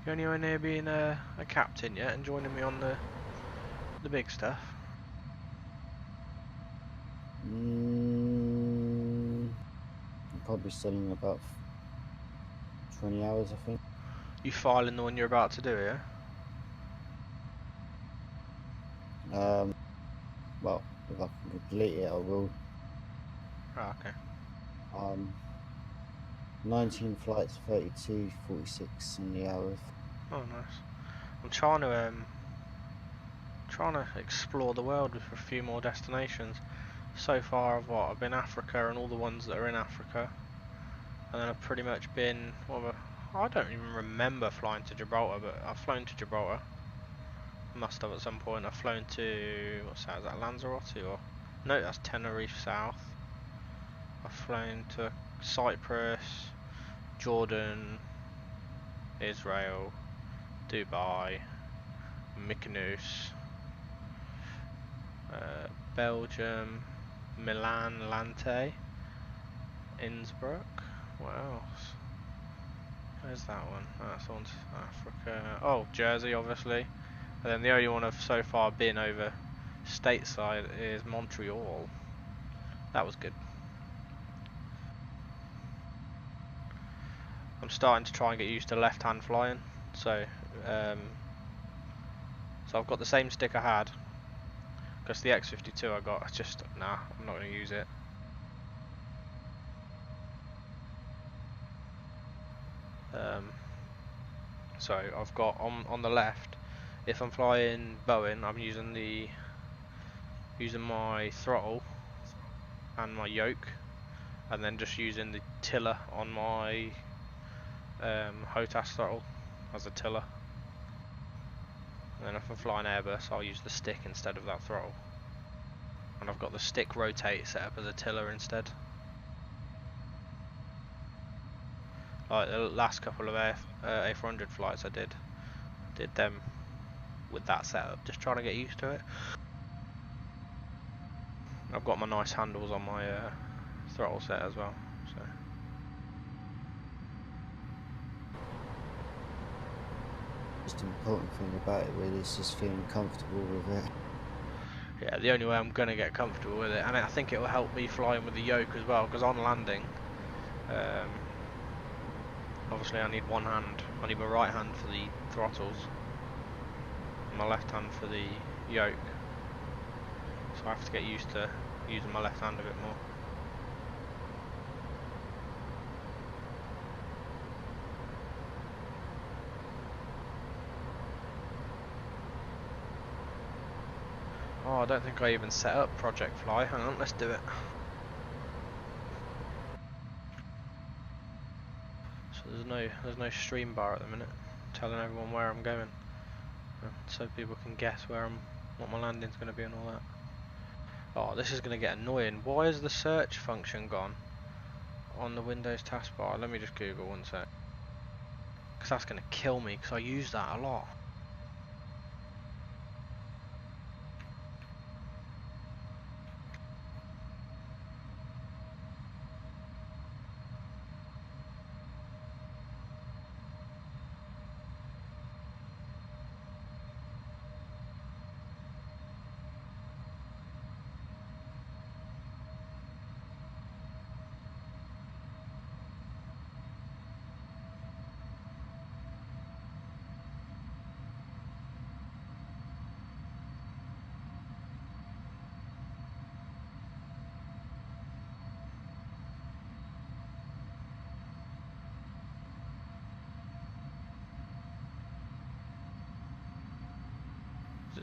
You anywhere near being a captain yet and joining me on the big stuff? I'm probably still in about 20 hours, I think. You filing the one you're about to do, yeah? Well, if I can complete it, I will. Oh, okay. 19 flights, 32:46 on the hour. Oh, nice. I'm trying to explore the world with a few more destinations. So far, I've been Africa and all the ones that are in Africa, and then I've pretty much been. I don't even remember flying to Gibraltar, but I've flown to Gibraltar. Must have at some point. I've flown to what's that? Is that Lanzarote or no? That's Tenerife South. I've flown to Cyprus, Jordan, Israel, Dubai, Mykonos, Belgium, Milan, Lante, Innsbruck. What else? Where's that one? That's on Africa. Oh, Jersey, obviously. And then the only one I've so far been over stateside is Montreal. That was good. I'm starting to try and get used to left-hand flying. So, so I've got the same stick I had. Because the X52 I got, it's just, nah, I'm not going to use it. So I've got on the left, if I'm flying Boeing, I'm using my throttle and my yoke, and then just using the tiller on my HOTAS throttle as a tiller. And then if I'm flying Airbus, I'll use the stick instead of that throttle. And I've got the stick rotate set up as a tiller instead. Like the last couple of A400 flights I did them with that setup, just trying to get used to it. I've got my nice handles on my throttle set as well. So. Most important thing about it really is just feeling comfortable with it. Yeah, the only way I'm going to get comfortable with it, and I think it will help me flying with the yoke as well, because on landing, obviously I need one hand. I need my right hand for the throttles, and my left hand for the yoke. So I have to get used to using my left hand a bit more. Oh, I don't think I even set up Project Fly. Hang on, let's do it. So there's no stream bar at the minute, telling everyone where I'm going, so people can guess what my landing's going to be and all that. Oh, this is going to get annoying. Why is the search function gone on the Windows taskbar? Let me just Google one sec, because that's going to kill me, because I use that a lot.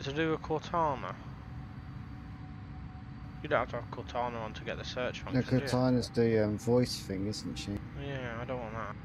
Is it to do with Cortana? You don't have to have Cortana on to get the search No, function, do you? Cortana's the voice thing, isn't she? Yeah, I don't want that.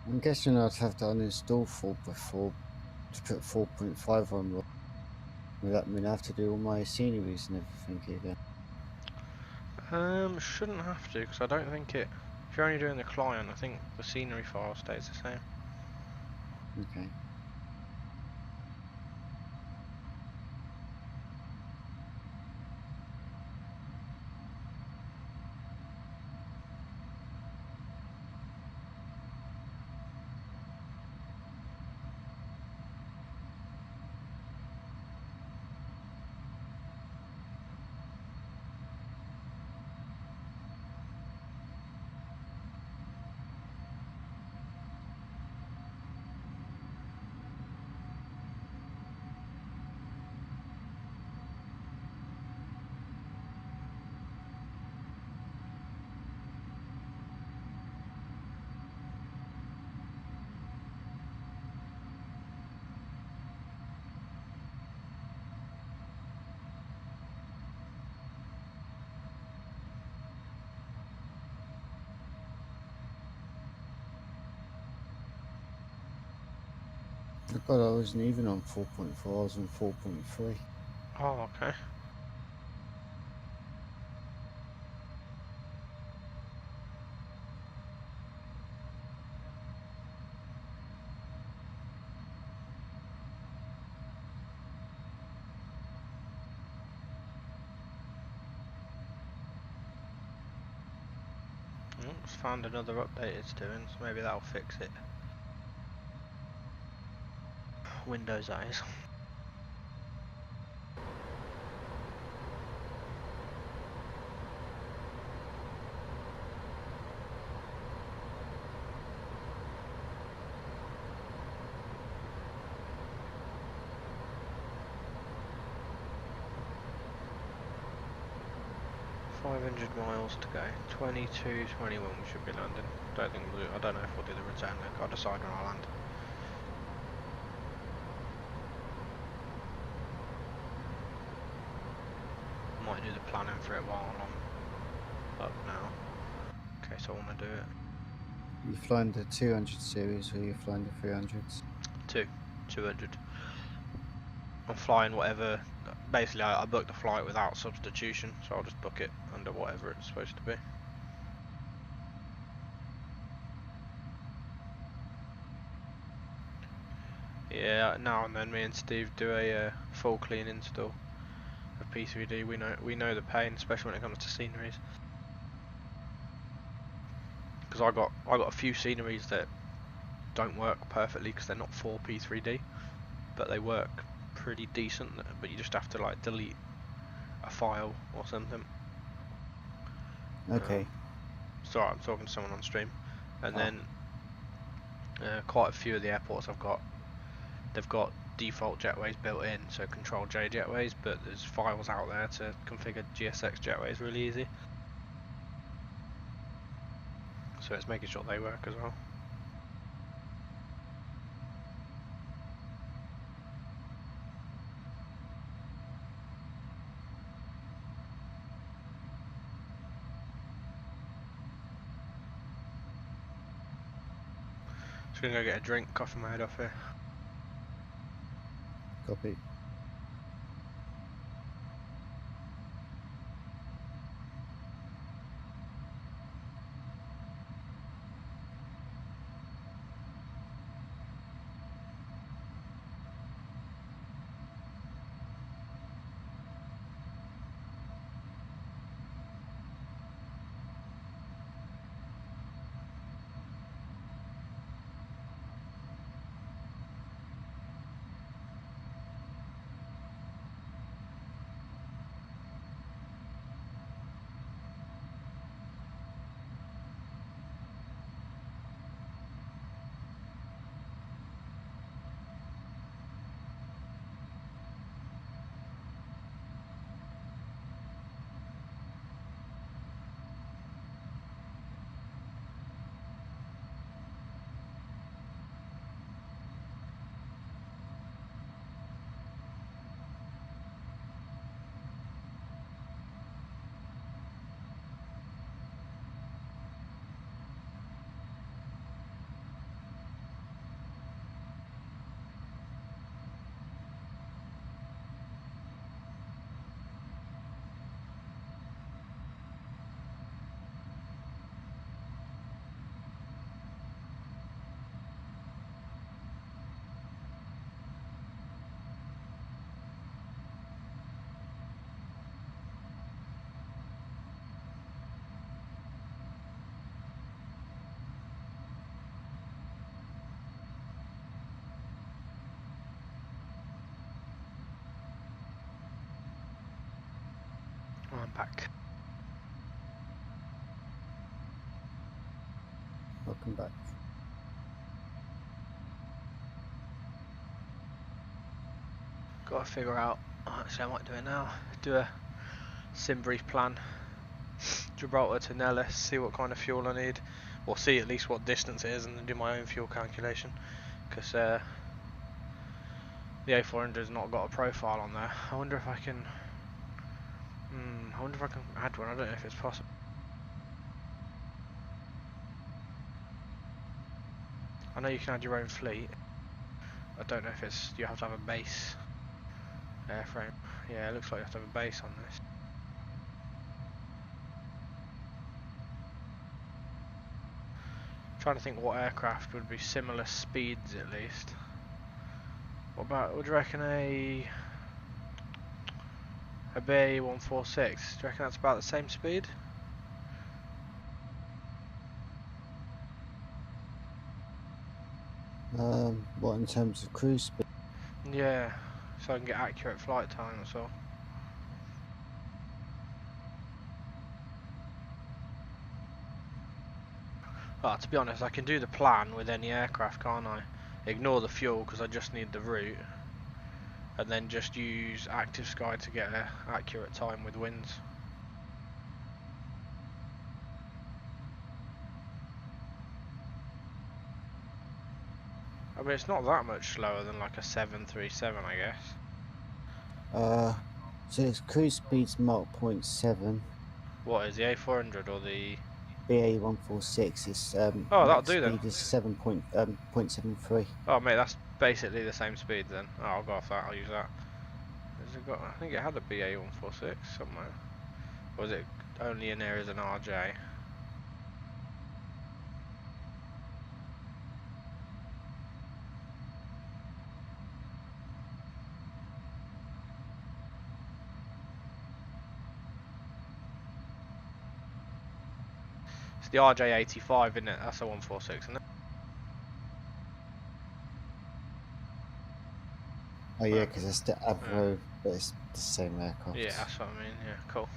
I'm guessing I'd have to uninstall 4.4 to put 4.5 on. Would that mean I have to do all my sceneries and everything again? Shouldn't have to, because I don't think it... If you're only doing the client, I think the scenery file stays the same. Okay. I God, I wasn't even on 4.4, I was on 4.3. Oh, okay. Oh, just found another update it's doing, so maybe that'll fix it. Windows eyes. .500 miles to go. 22:21 we should be landing. I don't know if we'll do the return leg. I'll decide when I land. Might do the planning for it while I'm up now, in case I want to do it. You flying the 200 series or you flying the 300s? 200. I'm flying whatever. Basically, I booked the flight without substitution, so I'll just book it under whatever it's supposed to be. Yeah, now and then me and Steve do a full clean install of P3D. We know the pain, especially when it comes to sceneries. Because I got a few sceneries that don't work perfectly because they're not for P3D, but they work pretty decent. But you just have to like delete a file or something. Okay. Sorry, I'm talking to someone on stream. And Oh. then quite a few of the airports they've got default jetways built in, so Control J jetways, but there's files out there to configure GSX jetways really easy. So it's making sure they work as well. Just gonna go get a drink, coughing my head off here. Copy. Oh, I'm back. Welcome back. Got to figure out. Oh, actually, I might do it now. Do a sim brief plan. Gibraltar to Nellis, see what kind of fuel I need, or see at least what distance it is, and then do my own fuel calculation. Because the A400's not got a profile on there. I wonder if I can. I wonder if I can add one. I don't know if it's possible. I know you can add your own fleet. I don't know if it's. You have to have a base airframe. Yeah, it looks like you have to have a base on this. Trying to think what aircraft would be similar speeds at least. What about? Would you reckon a Baw460? Do you reckon that's about the same speed? What in terms of cruise speed? Yeah, so I can get accurate flight time, that's all. Well, to be honest, I can do the plan with any aircraft, can't I? Ignore the fuel because I just need the route, and then just use Active Sky to get an accurate time with winds. I mean, it's not that much slower than like a 737, I guess. So it's cruise speed's Mach 0.7. What is the A400 or the? BA146 is Oh, that'll max do then. speed is 7.73. Oh, mate, that's basically the same speed then. Oh, I'll go off that. I'll use that. Has it got? I think it had a BA146 somewhere. Or was it only in there as an RJ? It's the RJ85, isn't it? That's a 146, isn't it? Oh yeah, because it's the Avro, but it's the same aircraft. Yeah, that's what I mean. Yeah, cool.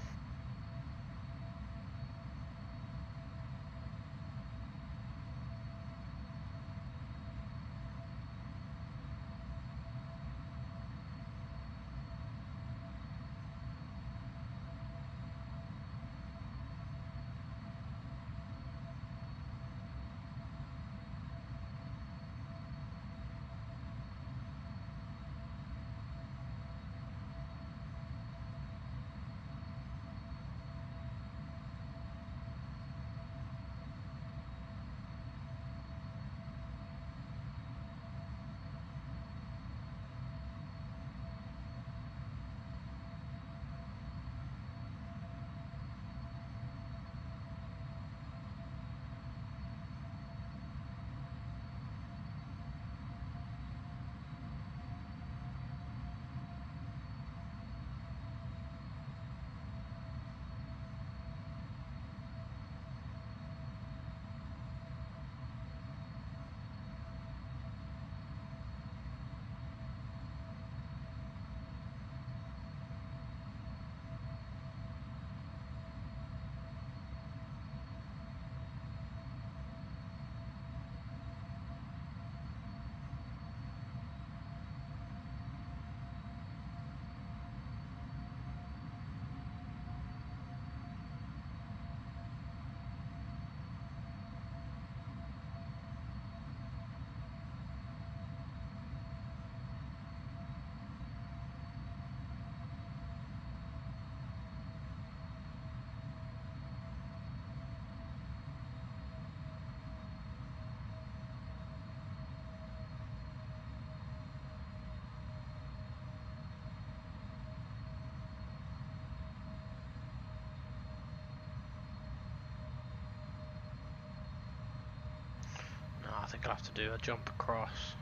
I'll have to do a jump across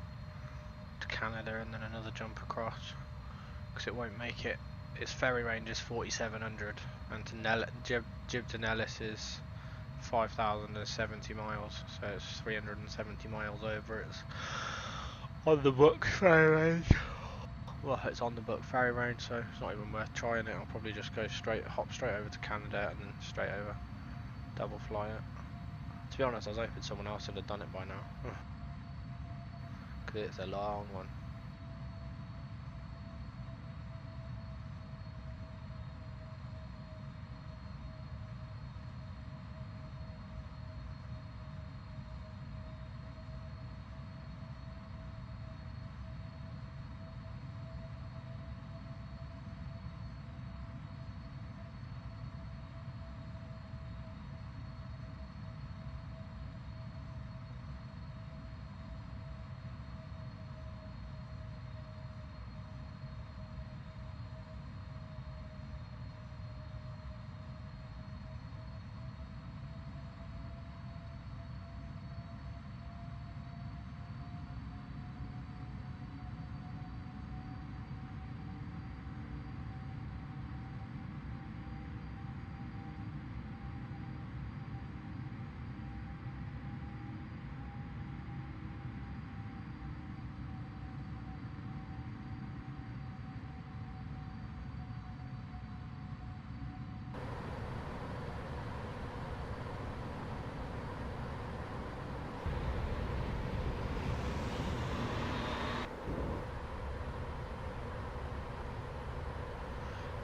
to Canada and then another jump across, because it won't make it. Its ferry range is 4,700, and to Jib to Nellis is 5,070 miles, so it's 370 miles over its on the book ferry range. Well, it's on the book ferry range, so it's not even worth trying it. I'll probably just go hop straight over to Canada and then straight over, double fly it. To be honest, I was hoping someone else would have done it by now, because it's a long one.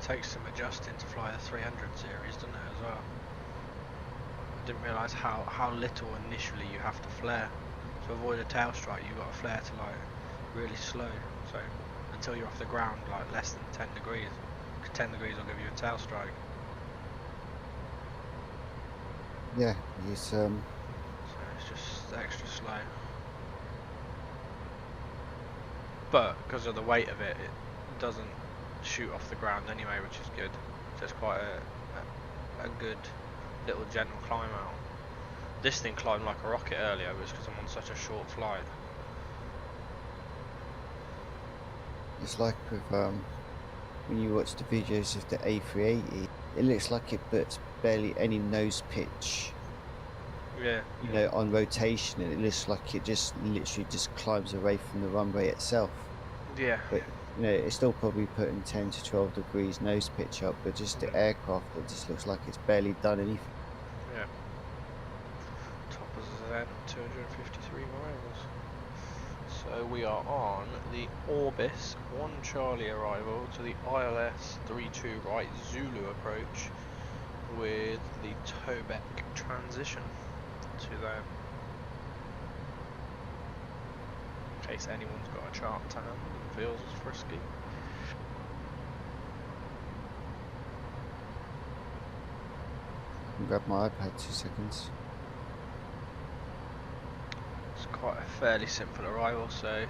Takes some adjusting to fly the 300 series, doesn't it, as well? I didn't realise how little initially you have to flare. To avoid a tail strike, you've got to flare to like really slow, so until you're off the ground like less than 10 degrees, because 10 degrees will give you a tail strike. Yeah, it's So it's just extra slow. But because of the weight of it, it doesn't shoot off the ground anyway, which is good. So it's quite a good little gentle climb out. This thing climbed like a rocket earlier, but it's because I'm on such a short flight. it's like with when you watch the videos of the A380, it looks like it puts barely any nose pitch, Yeah. you know, on rotation, and it looks like it just literally just climbs away from the runway itself. Yeah. But you know, it's still probably putting 10 to 12 degrees nose pitch up, but just the aircraft, it just looks like it's barely done anything. Yeah. Top of Zen, 253 miles. So we are on the Orbis 1 Charlie arrival to the ILS 32 right Zulu approach with the Tobek transition to them. In case anyone's got a chart to hand and feels frisky. I'll grab my iPad 2 seconds. It's quite a fairly simple arrival, so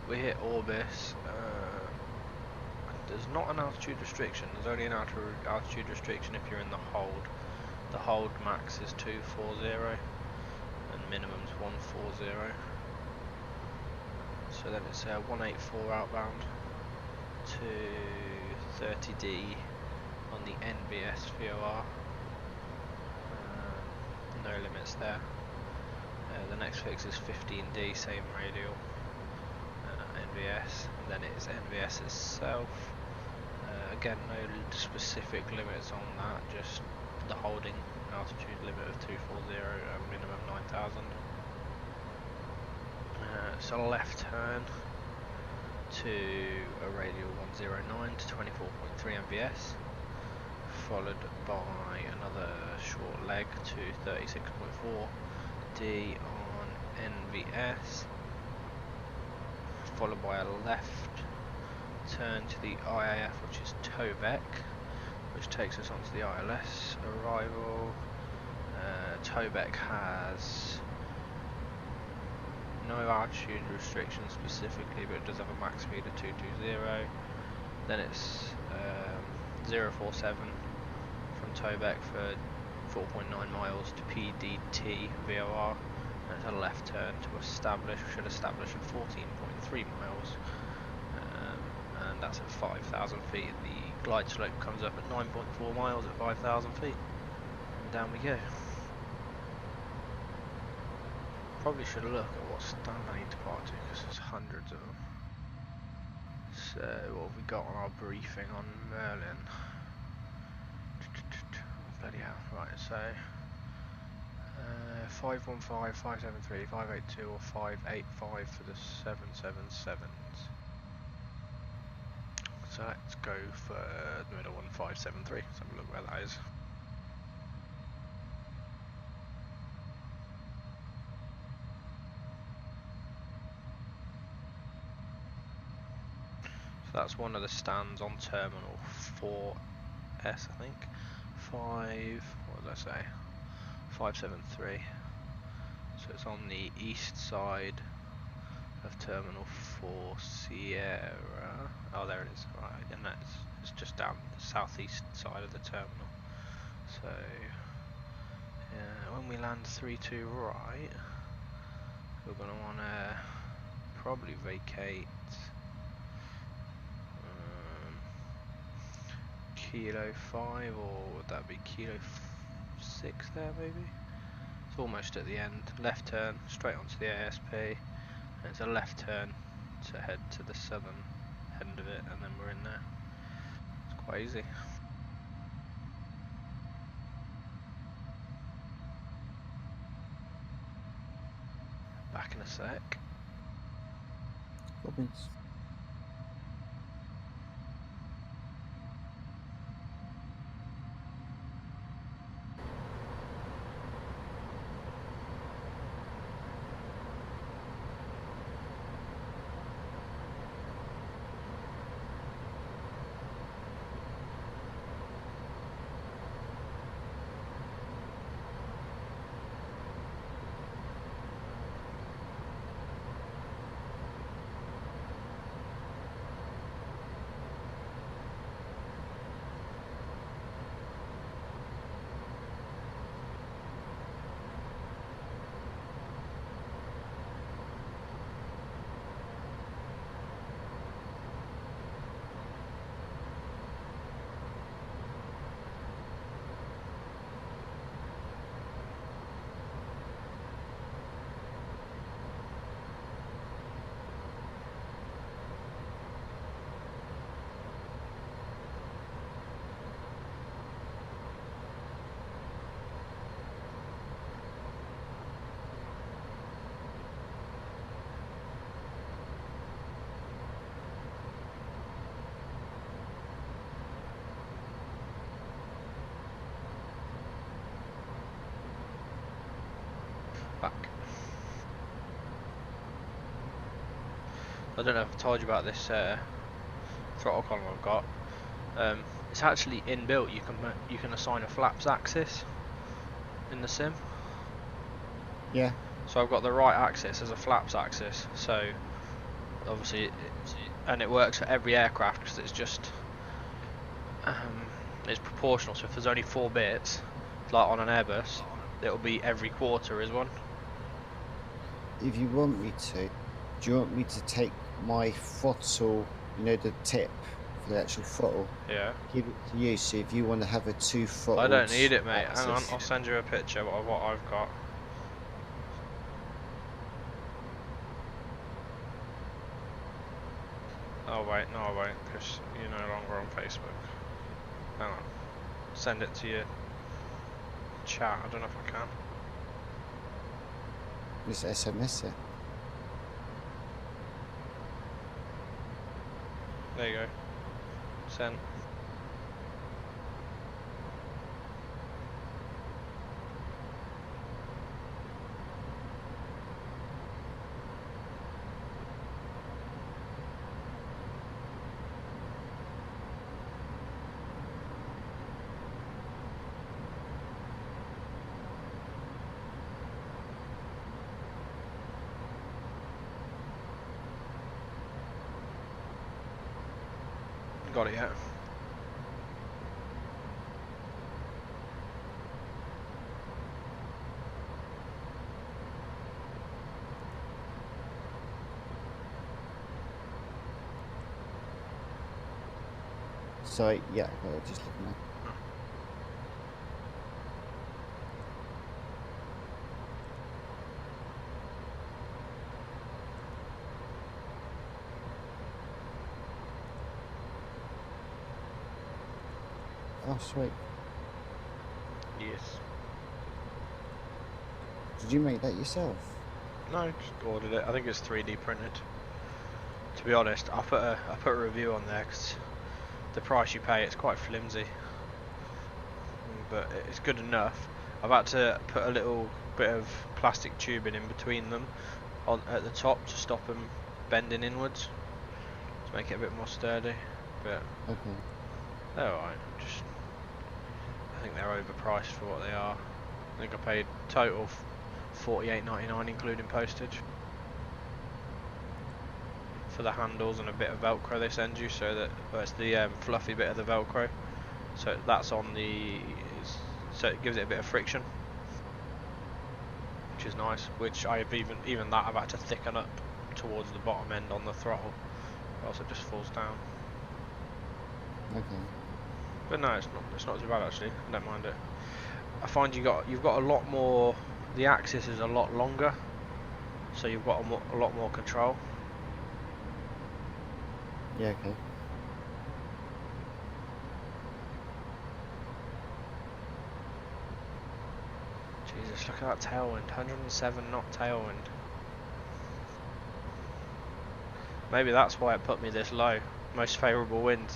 we hit Orbis. There's not an altitude restriction, there's only an altitude restriction if you're in the hold. The hold max is 240 and minimum's 140. So then it's 184 outbound to 30D on the NBS VOR. No limits there. The next fix is 15D, same radial, NVS, and then it's NVS itself. Again, no specific limits on that, just the holding altitude limit of 240 and minimum 9,000. So left turn to a radial 109 to 24.3 NVS, followed by another short leg to 36.4 D on NVS, followed by a left turn to the IAF, which is Tobek, which takes us onto the ILS arrival. Tobek has no altitude restrictions specifically, but it does have a max speed of 220. Then it's 047 from Tobek for 4.9 miles to P3DV4, and it's a left turn to establish, should establish at 14.3 miles, and that's at 5,000 feet. The glide slope comes up at 9.4 miles at 5,000 feet, and down we go. Probably should look at what stand I need to park to, because there's hundreds of them. So what have we got on our briefing on Merlin? Bloody hell, right, so 515, 573, 582 or 585 for the 777s. So let's go for the middle one, 573, let's have a look where that is. So that's one of the stands on Terminal 4S, I think. What did I say? 573. So it's on the east side of Terminal 4 Sierra. Oh, there it is. Right, and it's just down the southeast side of the terminal. So when we land 32 right, we're going to want to probably vacate Kilo 5, or would that be Kilo 6 there maybe? It's almost at the end. Left turn straight onto the ASP, and it's a left turn to head to the southern end of it, and then we're in there. It's quite easy. Back in a sec. Robbins. Back. I don't know if I told you about this throttle column I've got. It's actually inbuilt. You can assign a flaps axis in the sim. Yeah. So I've got the right axis as a flaps axis. So obviously, and it works for every aircraft because it's just it's proportional. So if there's only 4 bits, like on an Airbus, it'll be every quarter is one. If you want me to, do you want me to take my throttle, you know, the tip for the actual throttle? Yeah. Give it to you. So if you want to have a 2 throttle. I don't need it, mate. axis. Hang on, I'll send you a picture of what I've got. Oh wait, no I won't, because you're no longer on Facebook. Hang on. Send it to your chat, I don't know if I can. Just SMS it. There you go. Send. Got it yet? Sorry, yeah, just looking at. Oh, sweet. Yes. Did you make that yourself? No, just ordered it. I think it's 3D printed. To be honest, I put a review on there because the price you pay, it's quite flimsy, but it's good enough. I've had to put a little bit of plastic tubing in between them at the top to stop them bending inwards to make it a bit more sturdy. But Okay. they're alright. I think they're overpriced for what they are. I think I paid total $48.99 including postage for the handles and a bit of Velcro they send you, so that it's the fluffy bit of the Velcro. So that's on so it gives it a bit of friction, which is nice. Which I've even that I've had to thicken up towards the bottom end on the throttle, or else it just falls down. Okay. But no, it's not too bad actually. I don't mind it. I find you've got a lot more. The axis is a lot longer, so you've got a lot more control. Yeah, okay. Jesus, look at that tailwind. 107 knot tailwind. Maybe that's why it put me this low. Most favourable wind.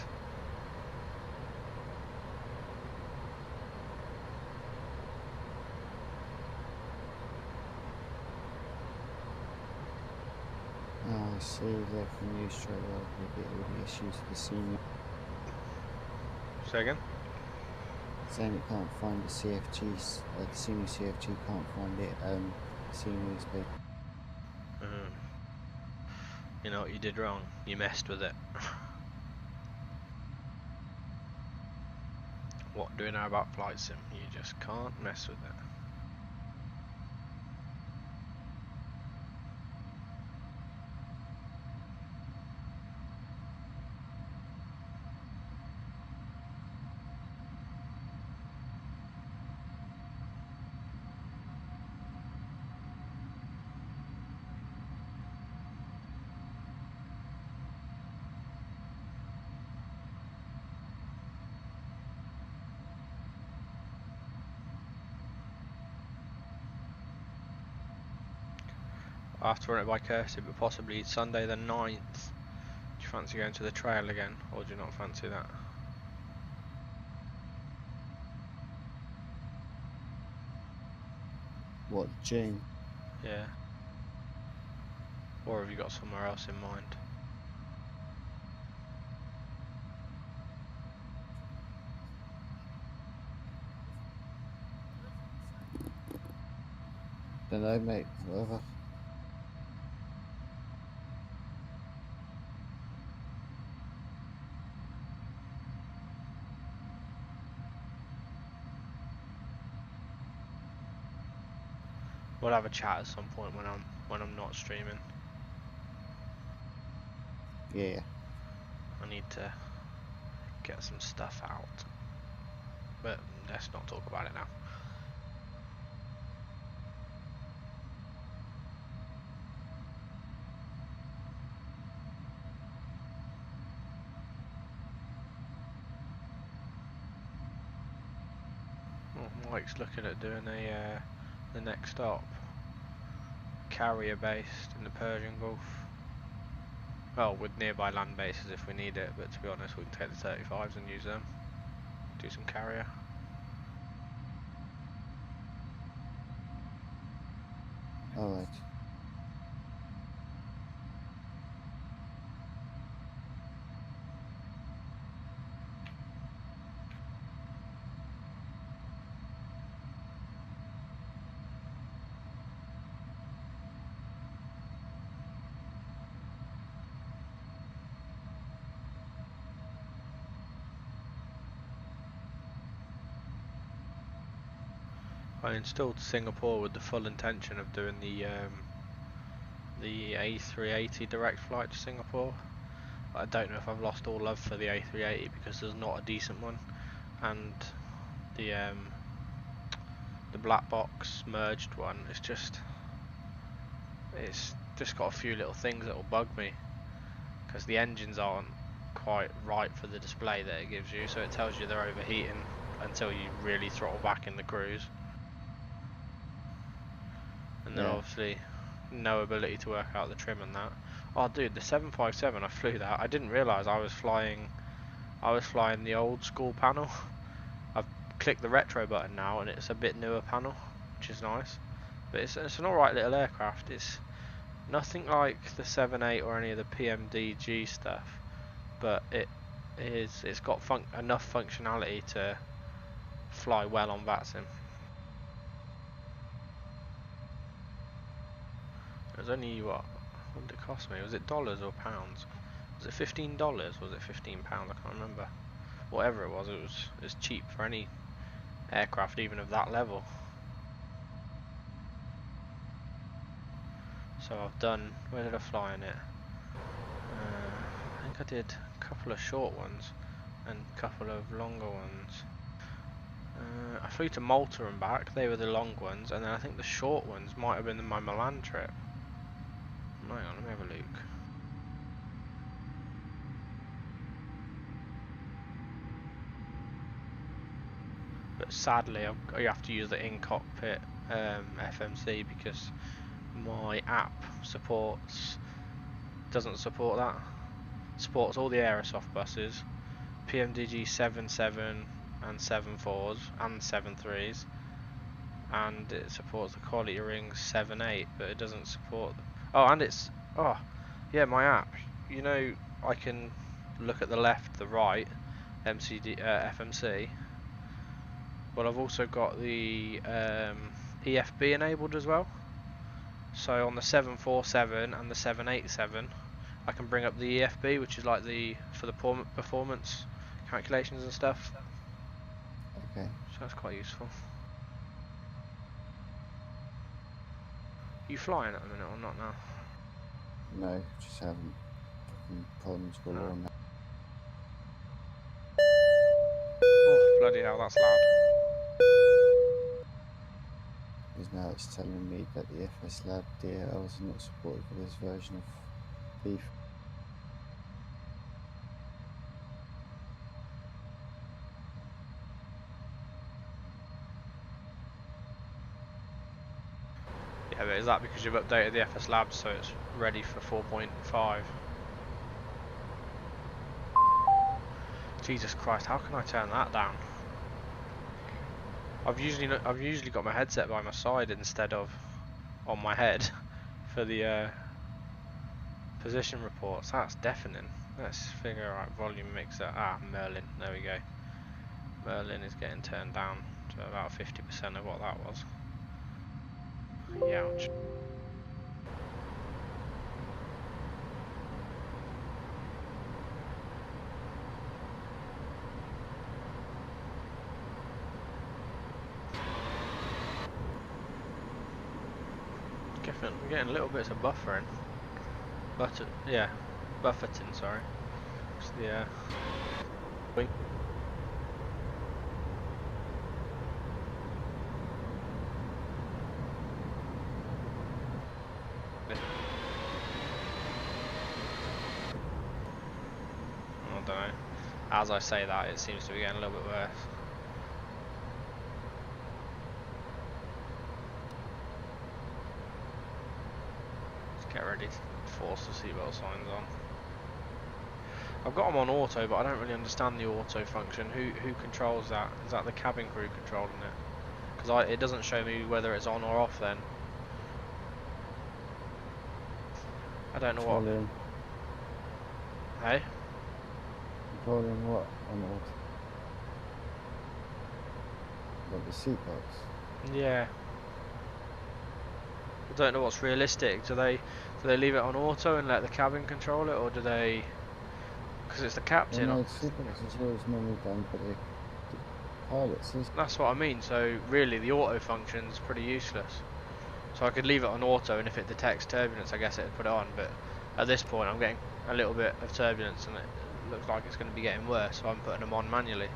Oh, I see. There from you straight away. You get all the issues with the senior. Say again? Saying it can't find the CFGs, the senior CFG can't find it, senior USB. You know what you did wrong? You messed with it. What do we know about flight sim? You just can't mess with it. I have to run it by Kirsty, but possibly Sunday the 9th. Do you fancy going to the trail again, or do you not fancy that? What, June? Yeah. Or have you got somewhere else in mind? Don't know, mate. Whatever. We'll have a chat at some point when I'm not streaming. Yeah. I need to get some stuff out, but let's not talk about it now. Well, Mike's looking at doing the next stop, carrier based in the Persian Gulf. Well, with nearby land bases if we need it, but to be honest, we can take the 35s and use them. Do some carrier. Alright. I installed Singapore with the full intention of doing the A380 direct flight to Singapore. I don't know if I've lost all love for the A380 because there's not a decent one, and the black box merged one, it's just got a few little things that will bug me, because the engines aren't quite right for the display that it gives you, so it tells you they're overheating until you really throttle back in the cruise, and then obviously no ability to work out the trim and that. Oh dude, the 757, I flew that. I didn't realise I was flying the old school panel. I've clicked the retro button now and it's a bit newer panel, which is nice. But it's an alright little aircraft. It's nothing like the 7.8 or any of the PMDG stuff, but it's got enough functionality to fly well on Vatsim. It was only what did it cost me? Was it dollars or pounds? Was it $15? Was it £15? I can't remember. Whatever it was cheap for any aircraft, even of that level. So I've done. Where did I fly in it? I think I did a couple of short ones and a couple of longer ones. I flew to Malta and back. They were the long ones, and then I think the short ones might have been my Milan trip. Hang on, let me have a look. But sadly, you have to use the in-cockpit FMC because my app doesn't support that. Supports all the Aerosoft buses, PMDG 7.7 and 7.4s and 7.3s, and it supports the Quality Rings 7.8, but it doesn't support. My app. You know, I can look at the left, the right, FMC. Well, I've also got the EFB enabled as well. So on the 747 and the 787, I can bring up the EFB, which is like for the performance calculations and stuff. Okay. So that's quite useful. You flying at the minute or not now? No, just having fucking problems with all that. Oh, bloody hell, that's loud. Because now it's telling me that the FS Lab DLs are not supported for this version of P3. Yeah, but is that because you've updated the FS Lab so it's ready for 4.5? Jesus Christ, how can I turn that down? I've usually got my headset by my side instead of on my head for the position reports. That's deafening. Let's figure out volume mixer. Merlin. There we go. Merlin is getting turned down to about 50% of what that was. Youch. We're getting little bits of buffering. Buffeting, sorry. It's the wing. I don't know. As I say that, it seems to be getting a little bit worse. Get ready to force the seatbelt signs on. I've got them on auto, but I don't really understand the auto function. Who controls that? Is that the cabin crew controlling it? Because it doesn't show me whether it's on or off then. I don't know what. Hey? Controlling what on auto? Like the seatbelts? Yeah. I don't know what's realistic. Do they leave it on auto and let the cabin control it, or do they? Because it's the captain. No, seatbelts is always normally done by the pilots. That's what I mean. So really, the auto function's pretty useless. So I could leave it on auto, and if it detects turbulence, I guess it'd put it on. But at this point, I'm getting a little bit of turbulence, and it looks like it's going to be getting worse, so I'm putting them on manually.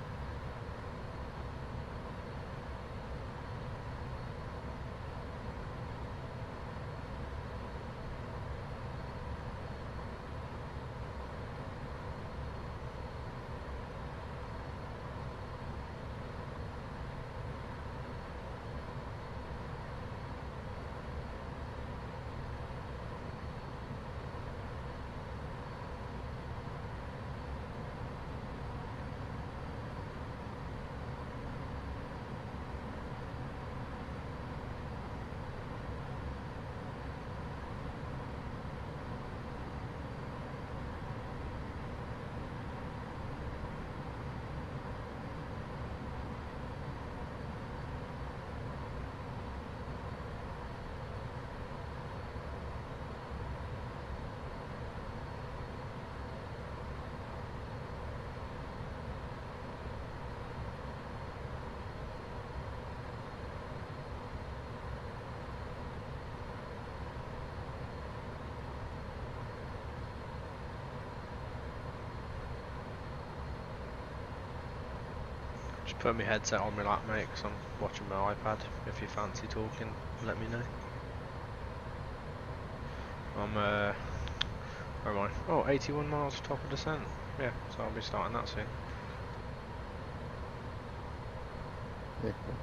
Just put my headset on my lap, mate, because I'm watching my iPad. If you fancy talking, let me know. I'm, where am I? Oh, 81 miles top of descent. Yeah, so I'll be starting that soon. Yeah, cool.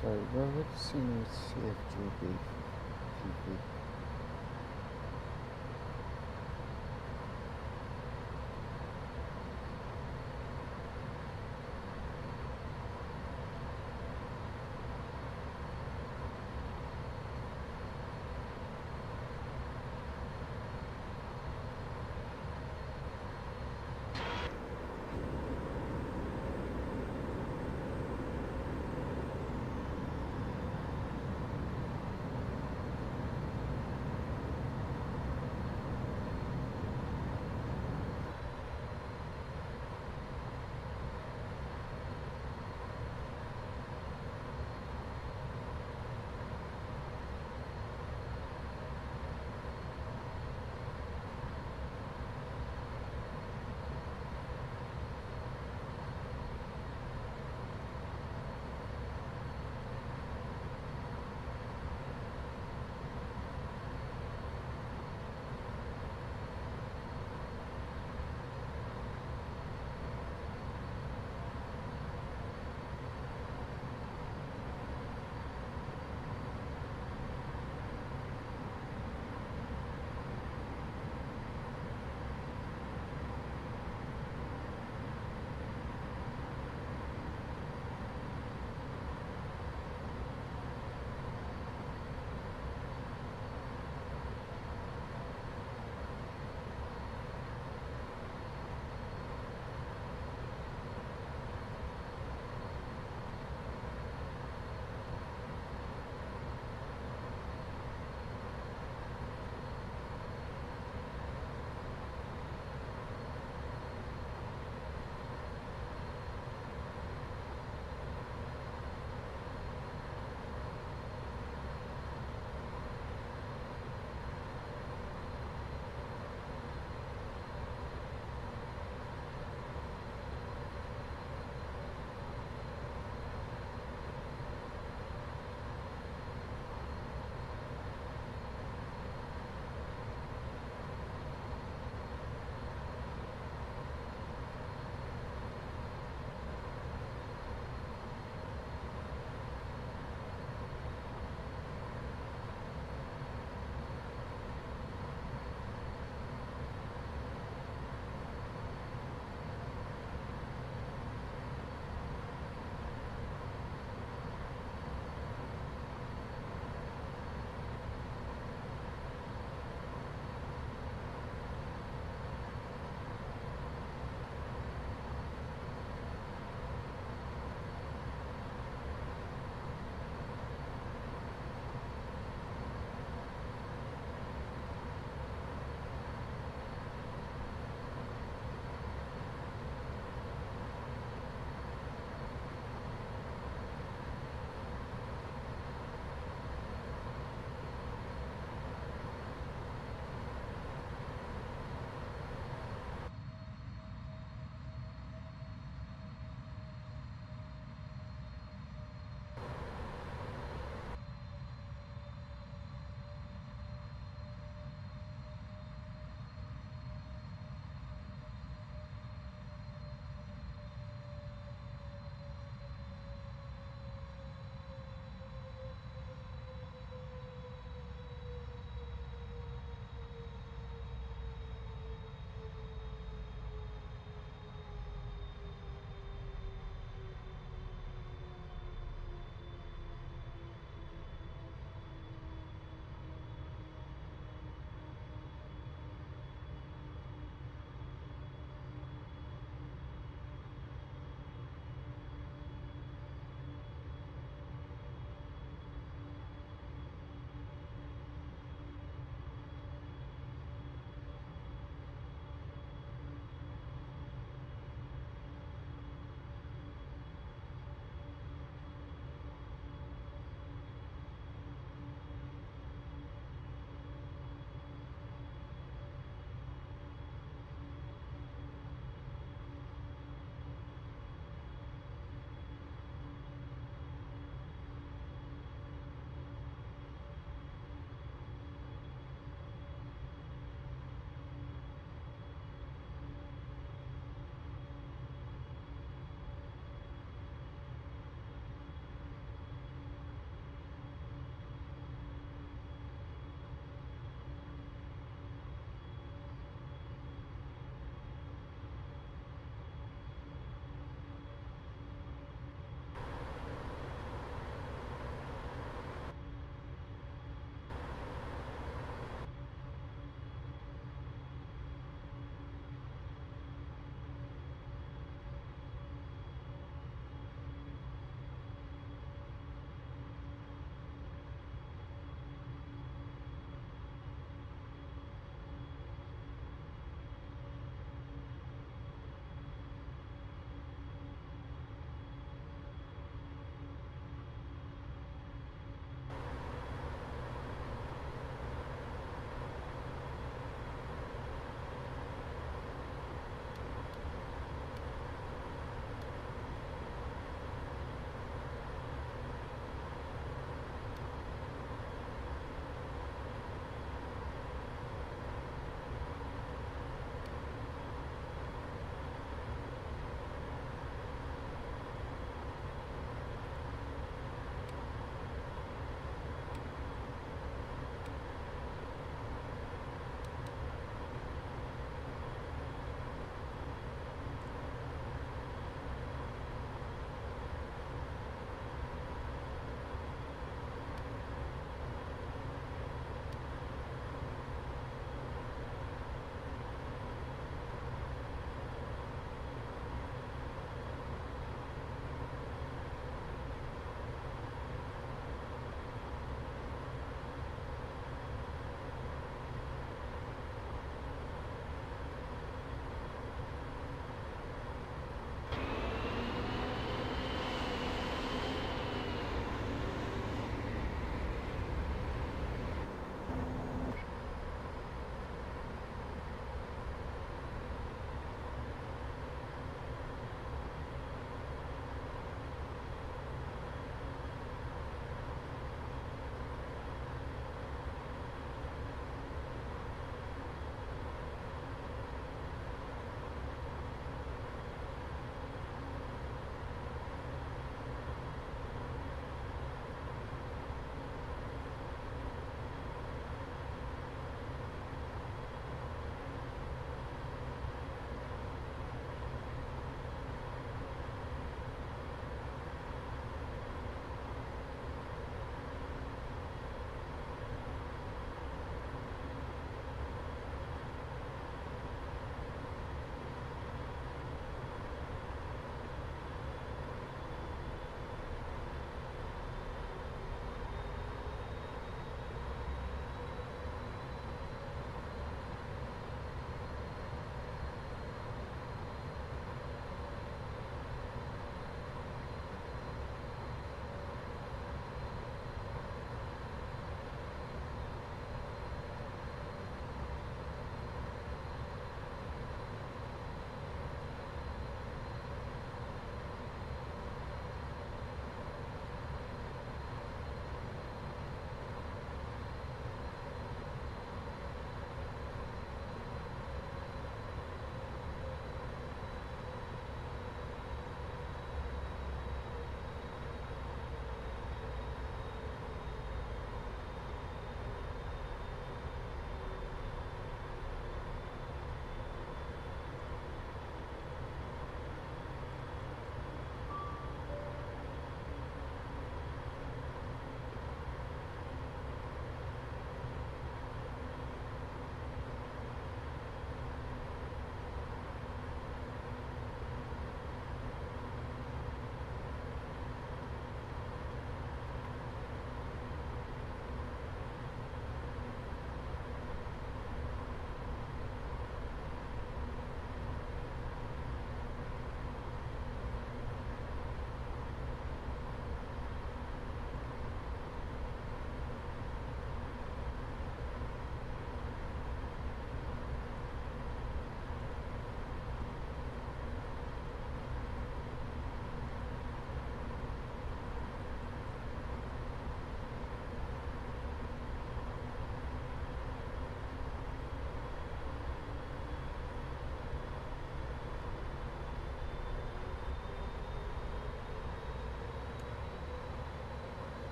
So, where would you see CFGB? GB?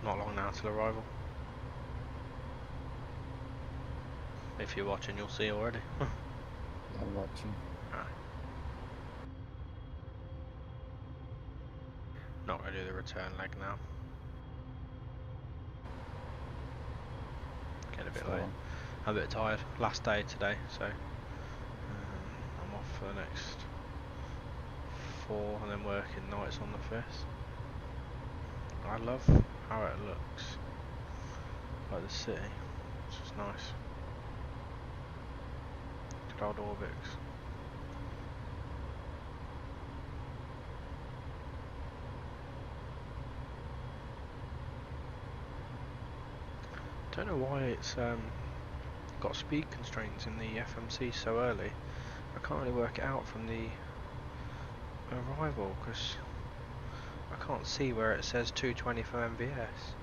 Not long now till arrival. If you're watching, you'll see already. I'm watching. Not ready the return leg now. Getting a bit late. I'm a bit tired. Last day today, so I'm off for the next 4 and then working nights on the 5th. I love how it looks, like the city. It's just nice. Good old Orbix. Don't know why it's got speed constraints in the FMC so early. I can't really work it out from the arrival because I can't see where it says 220 for MVS.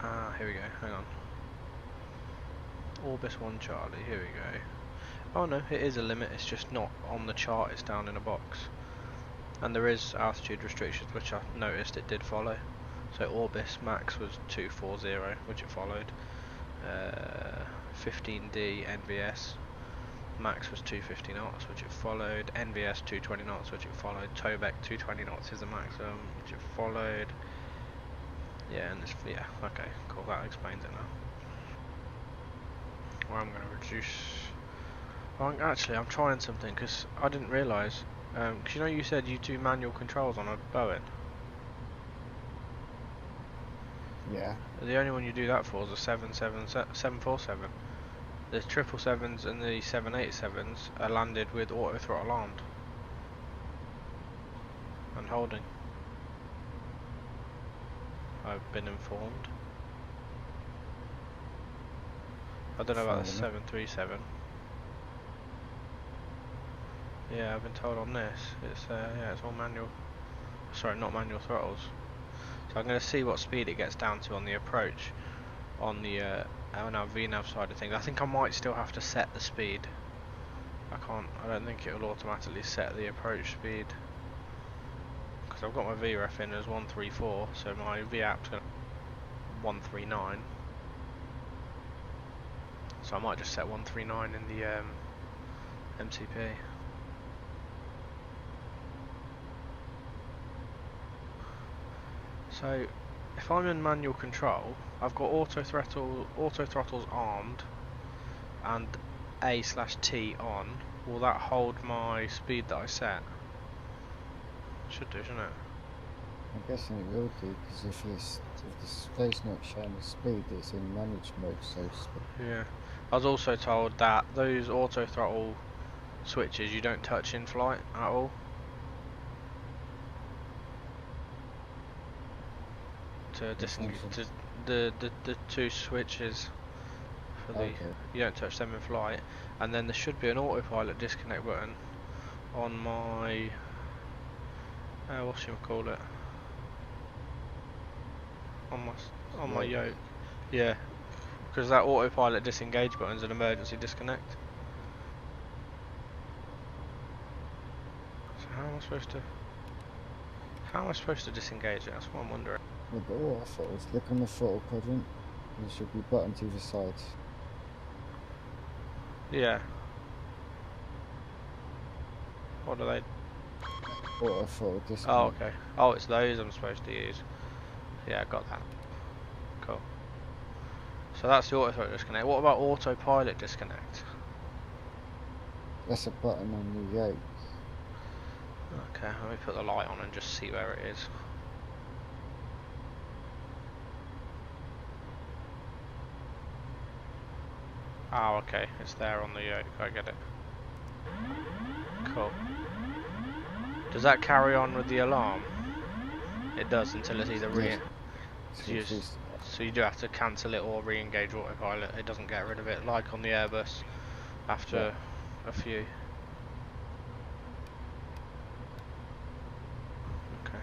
Ah, here we go, hang on. Orbis 1 Charlie, here we go. Oh no, it is a limit, it's just not on the chart, it's down in a box. And there is altitude restrictions, which I noticed it did follow. So Orbis max was 240, which it followed. 15D NVS max was 250 knots, which it followed. NVS 220 knots, which it followed. Tobec 220 knots is the maximum, which it followed. Yeah, and this, yeah, okay, cool, that explains it now. Well, I'm going to reduce. Well, actually, I'm trying something because I didn't realise. Because you know, you said you do manual controls on a Boeing. Yeah. The only one you do that for is a 747. The 777s and the 787s are landed with auto throttle armed and holding. I've been informed. I don't know about the 737. Yeah, I've been told on this. It's yeah, it's all manual. Sorry, not manual throttles. So I'm going to see what speed it gets down to on the approach, on the on our VNAV side of things. I think I might still have to set the speed. I don't think it will automatically set the approach speed because I've got my VREF in as 134, so my VAP's going 139. So I might just set 139 in the MCP. So, if I'm in manual control, I've got auto throttles armed, and A/T on. Will that hold my speed that I set? Should do, shouldn't it? I'm guessing it will do, because if the display's not showing the speed, it's in manage mode, so to speak. Yeah. I was also told that those auto throttle switches you don't touch in flight at all. To disengage the two switches for the you don't touch them in flight, and then there should be an autopilot disconnect button on my whatchamacallit, on my yoke. Yeah, because that autopilot disengage button is an emergency disconnect. So how am I supposed to disengage it? That's what I'm wondering. Yeah, but all I thought was look on the throttle quadrant, there should be buttons either side. Yeah. What are they? Auto throttle disconnect. Oh, okay. Oh, it's those I'm supposed to use. Yeah, I got that. Cool. So that's the auto throttle disconnect. What about autopilot disconnect? That's a button on the yoke. Okay, let me put the light on and just see where it is. Oh, okay, it's there on the yoke, I get it. Cool. Does that carry on with the alarm? It does until it's either so you do have to cancel it or re-engage autopilot. It doesn't get rid of it like on the Airbus after a few. Okay.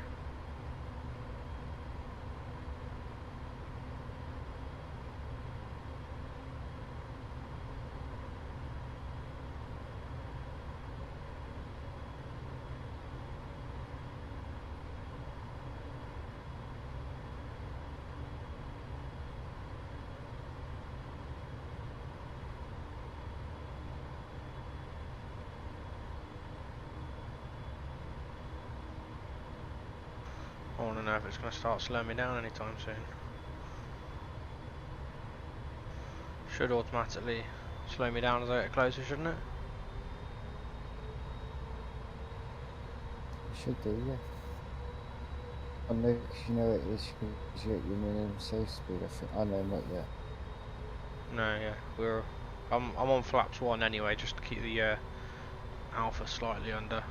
I want to know if it's going to start slowing me down anytime soon. Should automatically slow me down as I get closer, shouldn't it? It should do, yeah. Unless you know it is because you're at your minimum safe speed. I think. I know, not yet. No, yeah, I'm on flaps 1 anyway, just to keep the alpha slightly under.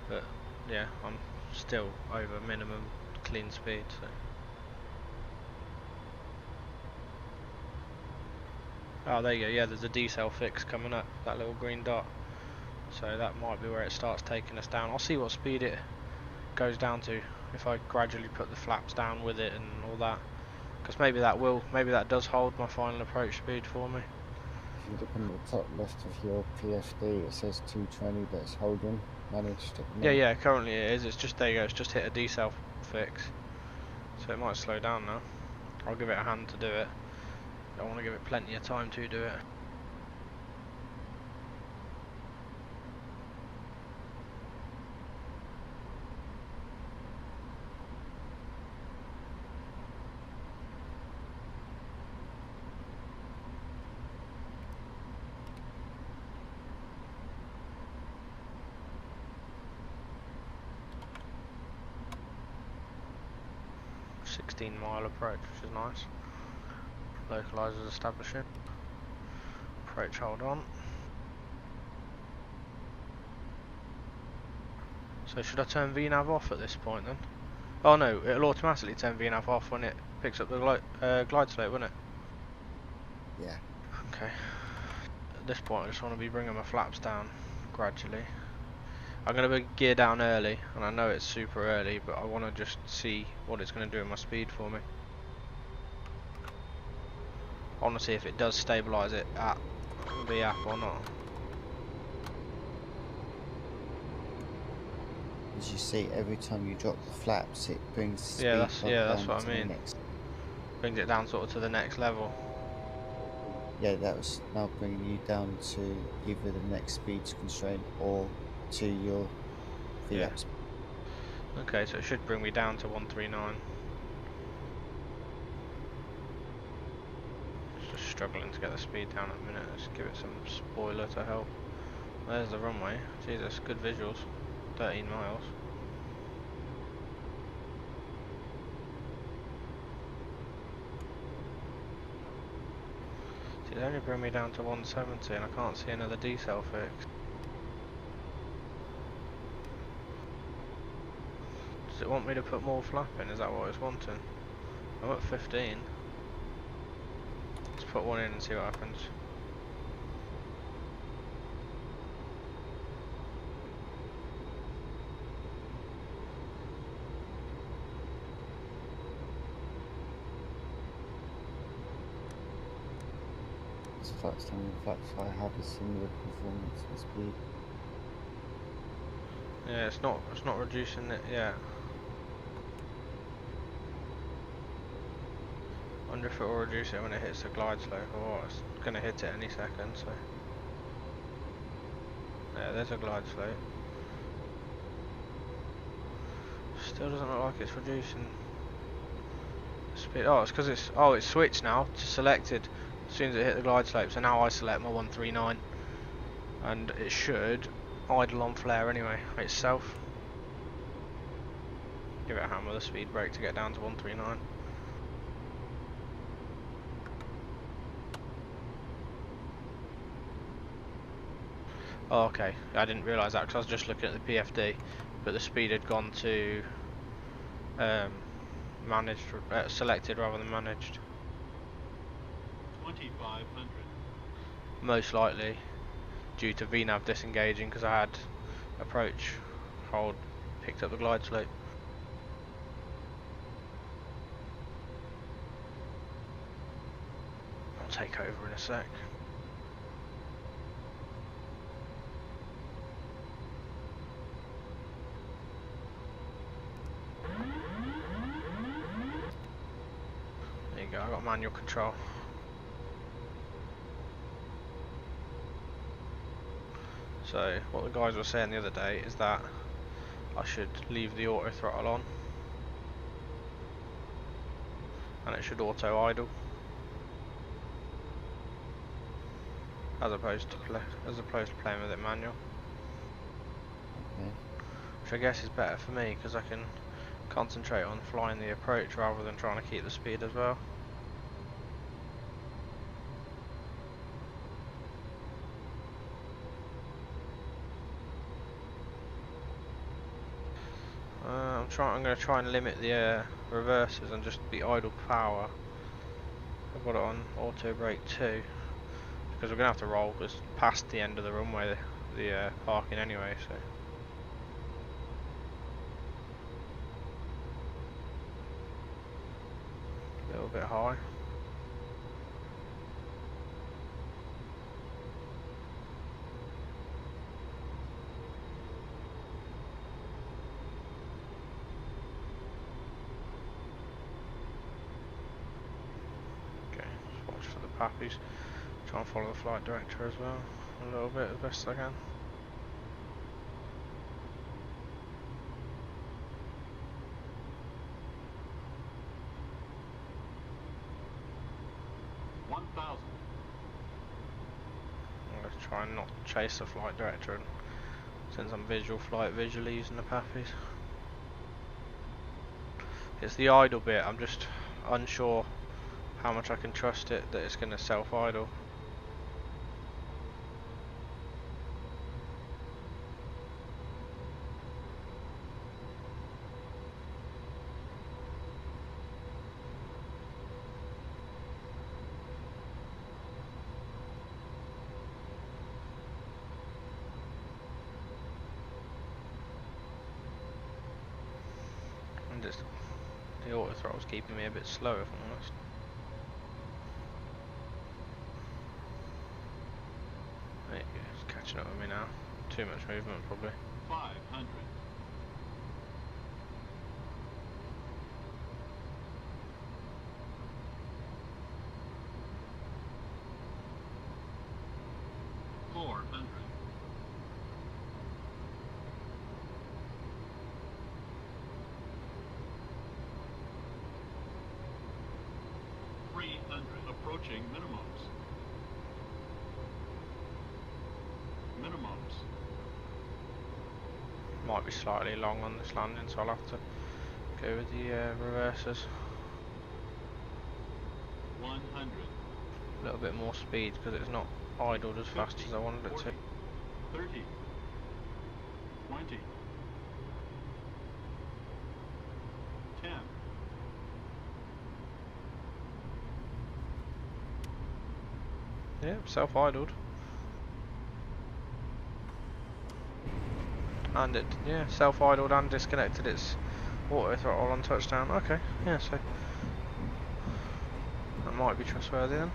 But yeah, I'm still over minimum clean speed. So. Oh, there you go. Yeah, there's a decel fix coming up. That little green dot. So that might be where it starts taking us down. I'll see what speed it goes down to if I gradually put the flaps down with it and all that. Because maybe that does hold my final approach speed for me. If you look on the top left of your PFD, it says 220, but it's holding managed. Yeah, currently it is. It's just, there you go, it's just hit a decel fix. So it might slow down now. I'll give it a hand to do it. I want to give it plenty of time to do it. .16 mile approach, which is nice. Localizers establishing. Approach hold on. So should I turn VNav off at this point then? Oh no, it'll automatically turn VNav off when it picks up the glide slope, won't it? Yeah. Okay. At this point I just want to be bringing my flaps down gradually. I'm going to gear down early, and I know it's super early, but I want to just see what it's going to do with my speed for me. I want to see if it does stabilise it at VAP or not. As you see, every time you drop the flaps, it brings speed that's down what I to the mean. next. Brings it down sort of to the next level. Yeah, that was now bringing you down to either the next speed constraint or to your VAP speed. Okay, so it should bring me down to 139. Just struggling to get the speed down at the minute. Let's give it some spoiler to help. There's the runway. Jesus, good visuals. 13 miles. See, it only bring me down to 170 and I can't see another decel fix. Does it want me to put more flap in? Is that what it's wanting? I'm at 15. Let's put one in and see what happens. This flaps down the flaps I have a similar performance and speed. Yeah, it's not reducing it yet. Wonder if it will reduce it when it hits the glide slope or what. It's gonna hit it any second, so. Yeah, there's a glide slope. Still doesn't look like it's reducing speed. Oh, it's because it's switched now to selected as soon as it hit the glide slope. So now I select my 139, and it should idle on flare anyway itself. Give it a hand with a speed brake to get down to 139. Oh, okay, I didn't realise that because I was just looking at the PFD, but the speed had gone to managed, selected rather than managed. 2500. Most likely due to VNav disengaging because I had approach hold picked up the glide slope. I'll take over in a sec. There you go, I got manual control. So what the guys were saying the other day is that I should leave the auto throttle on and it should auto idle as opposed to playing with it manual. Okay. Which I guess is better for me because I can concentrate on flying the approach rather than trying to keep the speed as well. I'm going to try and limit the reverses and just be idle power. I've got it on auto brake 2 because we're going to have to roll just past the end of the runway, the parking anyway. So. A little bit high. For the pappies, try and follow the flight director as well a little bit as best I can. $1,000. I'm going to try and not chase the flight director, and since I'm visually using the pappies. It's the idle bit, I'm just unsure how much I can trust it that it's going to self-idle. And just the auto throttle's keeping me a bit slow if I'm honest. There you go, it's catching up with me now. Too much movement probably. 500. $400. $300. Approaching minimums. Minimums. Might be slightly long on this landing, so I'll have to go with the reverses. 100. A little bit more speed because it's not idled as fast as I wanted it to. 30. 20. 10. Yeah, self-idled. And it, yeah, self-idled and disconnected its auto throttle on touchdown. Okay, yeah, so that might be trustworthy then.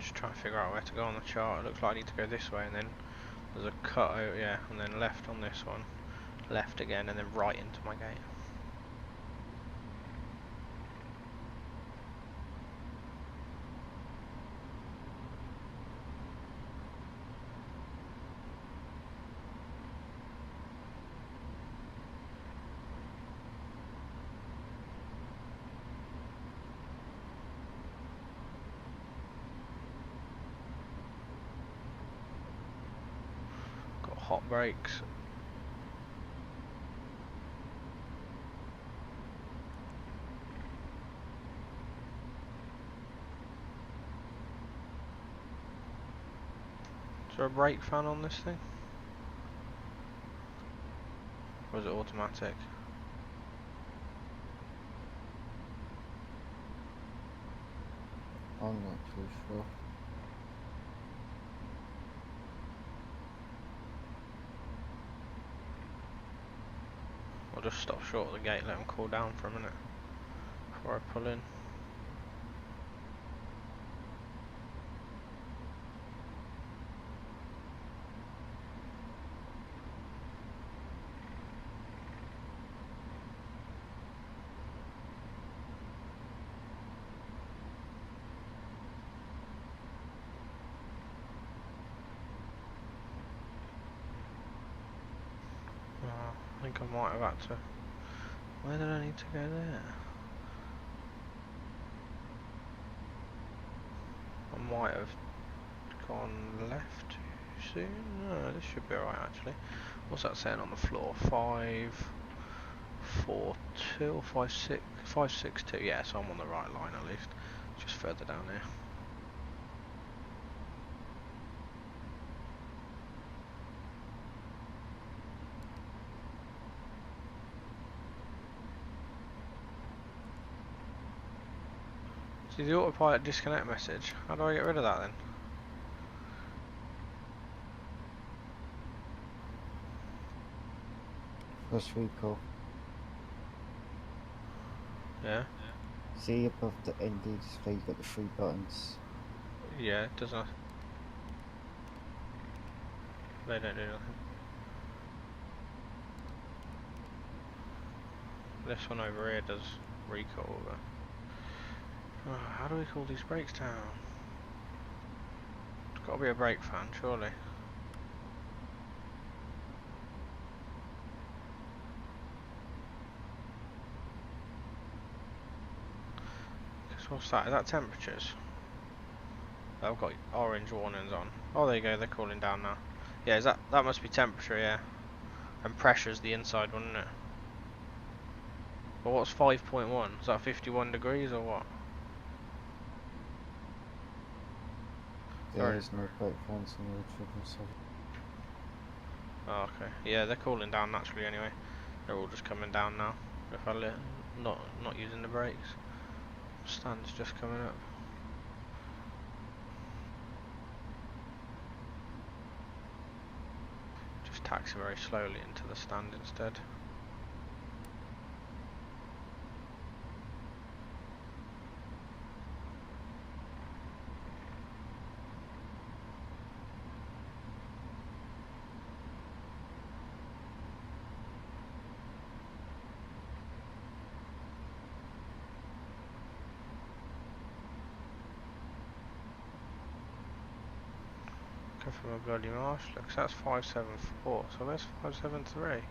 Just trying to figure out where to go on the chart. It looks like I need to go this way, and then there's a cut out, yeah, and then left on this one, left again, and then right into my gate. Got hot brakes. Is there a brake fan on this thing? Or is it automatic? I'm not too sure. I'll just stop short of the gate, let them cool down for a minute before I pull in. I think I might have had to. Where did I need to go there? I might have gone left too soon. No, this should be alright actually. What's that saying on the floor? 542 or 562? Yeah, so I'm on the right line at least. Just further down here. See the autopilot disconnect message. How do I get rid of that then? Press recall. Yeah? See above the ND display, you've got the 3 buttons. Yeah, it does not. They don't do nothing. This one over here does recall, but how do we cool these brakes down? There's got to be a brake fan, surely. What's that? Is that temperatures? I've got orange warnings on. Oh, there you go. They're cooling down now. Yeah, is that must be temperature? Yeah, and pressure's the inside one, isn't it? But what's 5.1? Is that 51 degrees or what? There is no brake fans in the 777. Oh, okay. Yeah, they're cooling down naturally anyway. They're all just coming down now. If I not using the brakes. Stand's just coming up. Just taxi very slowly into the stand instead. From a bloody marsh, look, so that's 574, so where's 573?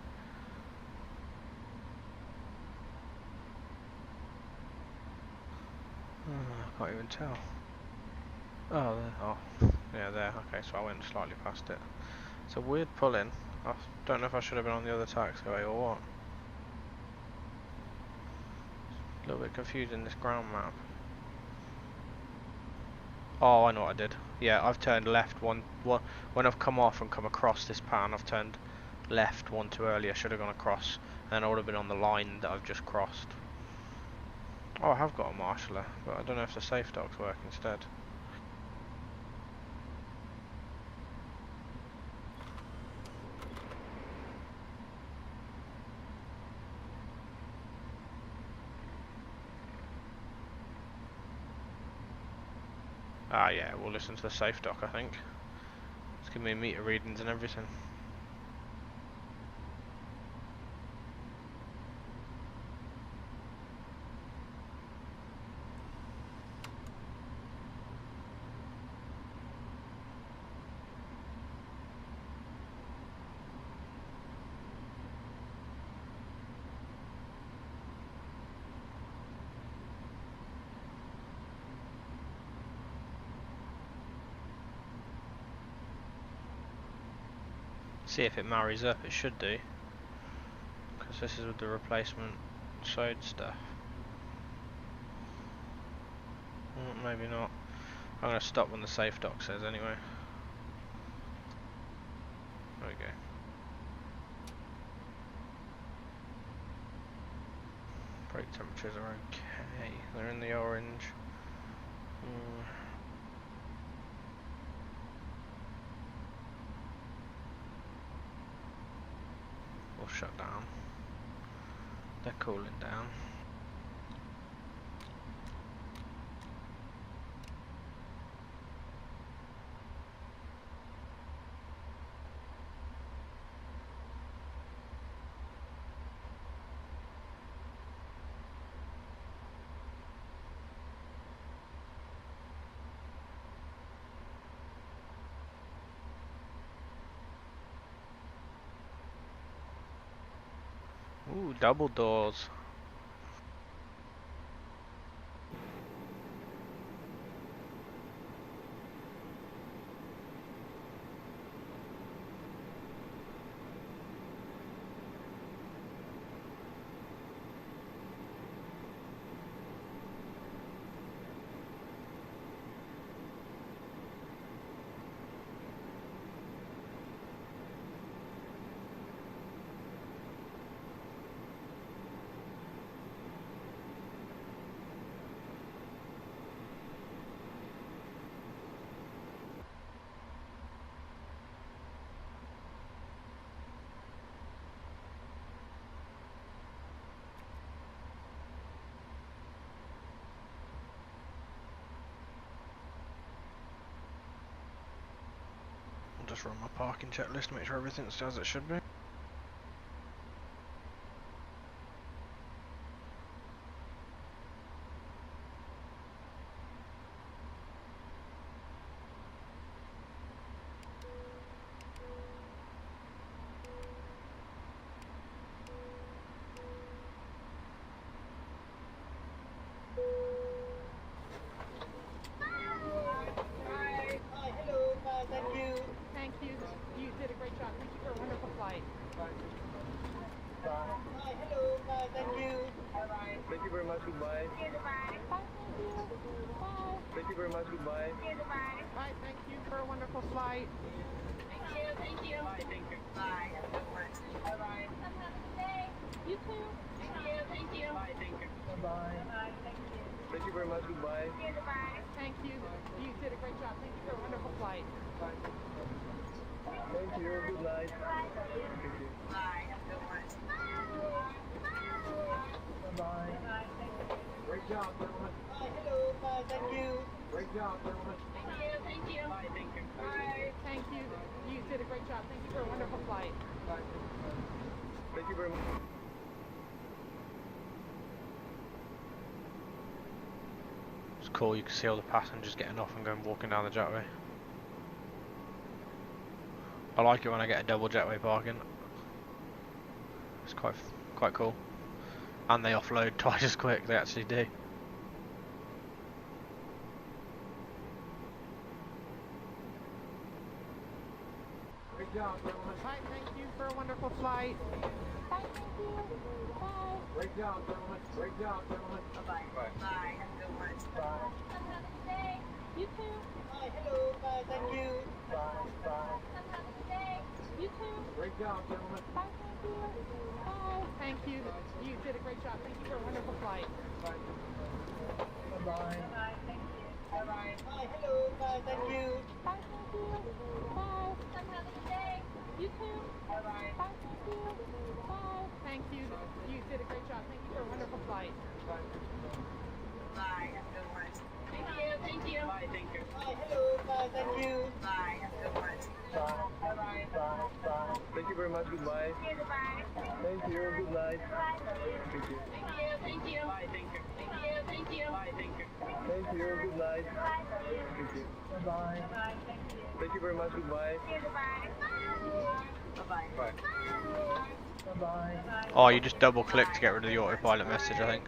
I can't even tell. Oh, there. Oh, yeah, there. Okay, so I went slightly past it. It's a weird pull-in. I don't know if I should have been on the other taxiway or what. A little bit confusing, this ground map. Oh, I know what I did. Yeah, I've turned left one when I've come off and come across this pan. I've turned left one too early. I should have gone across, and then I would have been on the line that I've just crossed. Oh, I have got a marshaller, but I don't know if the safe dogs work instead. Ah, yeah, we'll listen to the safe doc, I think. It's giving me meter readings and everything. See if it marries up, it should do. Because this is with the replacement sewed stuff. Maybe not. I'm going to stop when the safe doc says anyway. There we go. Brake temperatures are okay. They're in the orange. We'll shut down. They're cooling down. Ooh, double doors. Just run my parking checklist to make sure everything's as it should be. Thank you very much, goodbye. Thank you very much, goodbye. Bye, thank you for a wonderful flight. Thank you. Bye, thank you. Bye. Have a good one. Bye-bye. Have a good day. You too. Thank you. Bye, thank you. Bye-bye. Bye. Thank you. Thank you very much, goodbye. Goodbye. Thank you. You did a great job. Thank you for a wonderful flight. Thank you, good night. Bye. Thank you. Bye. Have a good one. Bye-bye. Bye. Thank you. Great job, gentlemen. Hello. Bye. Thank you. Great job, gentlemen. Thank you. Bye, thank you. Bye. Thank you. You did a great job. Thank you for a wonderful flight. Bye. Thank you very much. It's cool, you can see all the passengers getting off and going walking down the jetway. I like it when I get a double jetway parking. It's quite cool. And they offload twice as quick, they actually do. Great job, gentlemen. Bye, thank you for a wonderful flight. Bye, thank you. Bye. Great job, gentlemen. Great job, gentlemen. Bye. Bye. Bye. Have a good one. Bye. Have a good day. You too. Bye. Hello. Bye. Thank you. Bye. Bye. Have a good day. You too. Great job, gentlemen. Bye, thank you. Bye. Thank you. You did a great job. Thank you for a wonderful flight. Bye. Bye-bye. Bye. Thank you. Bye. Bye. Hello. Bye. Thank you. Bye, thank you. Bye. Have a good day. You too. Bye. Bye, thank you. Bye. Thank you. You did a great job. Thank you for a wonderful flight. Bye. Have a good one. Thank you. Bye, thank you. Bye. Thank you very much. Goodbye. Thank you. Good night. Thank you. Thank you. Bye. Thank you. Thank you. Bye. Thank you. Thank you. Good night. Thank you. Bye. Thank you very much. Goodbye. Bye. Bye. Oh, you just double click to get rid of the autopilot message, I think.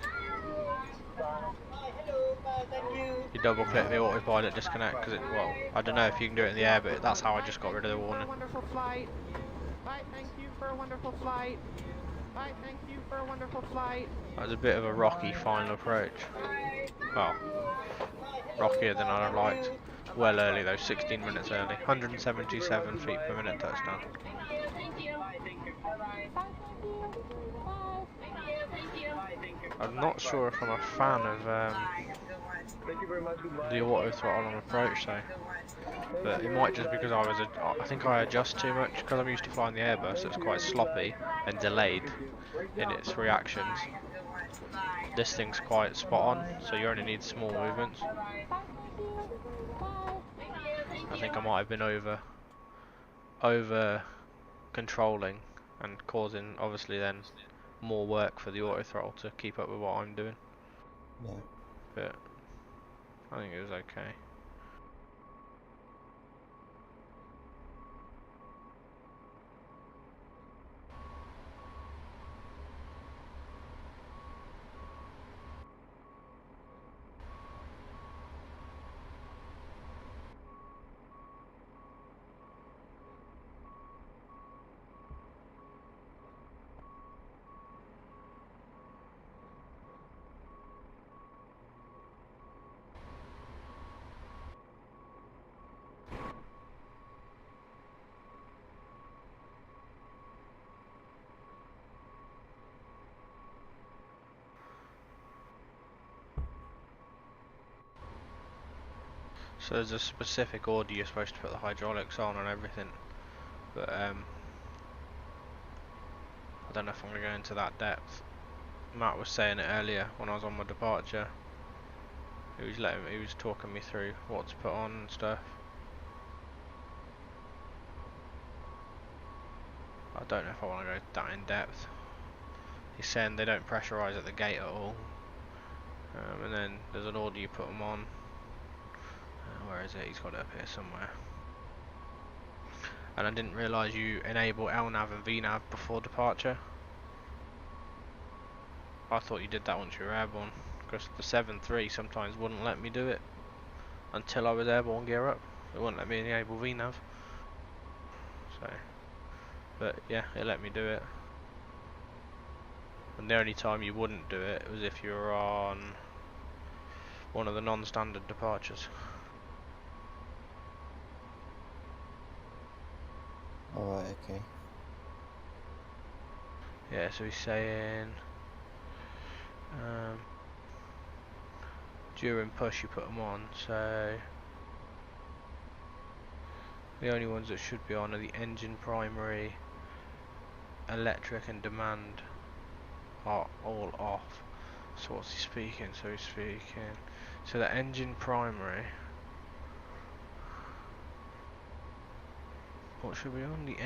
You double click the autopilot disconnect because it, well, I don't know if you can do it in the air, but that's how I just got rid of the warning. Wonderful flight. Bye, thank you for a wonderful flight. Bye, thank you for a wonderful flight. That was a bit of a rocky final approach. Well, rockier than I'd have liked. Well early though, 16 minutes early. 177 feet per minute touchdown. I'm not sure if I'm a fan of the auto throttle on approach though. But it might just because I think I adjust too much because I'm used to flying the Airbus, so it's quite sloppy and delayed in its reactions. This thing's quite spot on, so you only need small movements. I think I might have been over controlling and causing obviously then more work for the auto throttle to keep up with what I'm doing. Yeah. But I think it was okay. So there's a specific order you're supposed to put the hydraulics on and everything, but I don't know if I'm going to go into that depth. Matt was saying it earlier when I was on my departure. He was talking me through what to put on and stuff. I don't know if I want to go that in depth. He's saying they don't pressurise at the gate at all, and then there's an order you put them on. Where is it? He's got it up here somewhere. And I didn't realise you enable LNAV and VNAV before departure. I thought you did that once you were airborne, because the 7.3 sometimes wouldn't let me do it until I was airborne gear up. It wouldn't let me enable VNAV. So, but yeah, it let me do it. And the only time you wouldn't do it was if you were on one of the non-standard departures. Alright, okay. Yeah, so he's saying during push you put them on, so the only ones that should be on are the engine primary, electric and demand are all off. So what's he speaking? So he's speaking, so the engine primary, what should be on? The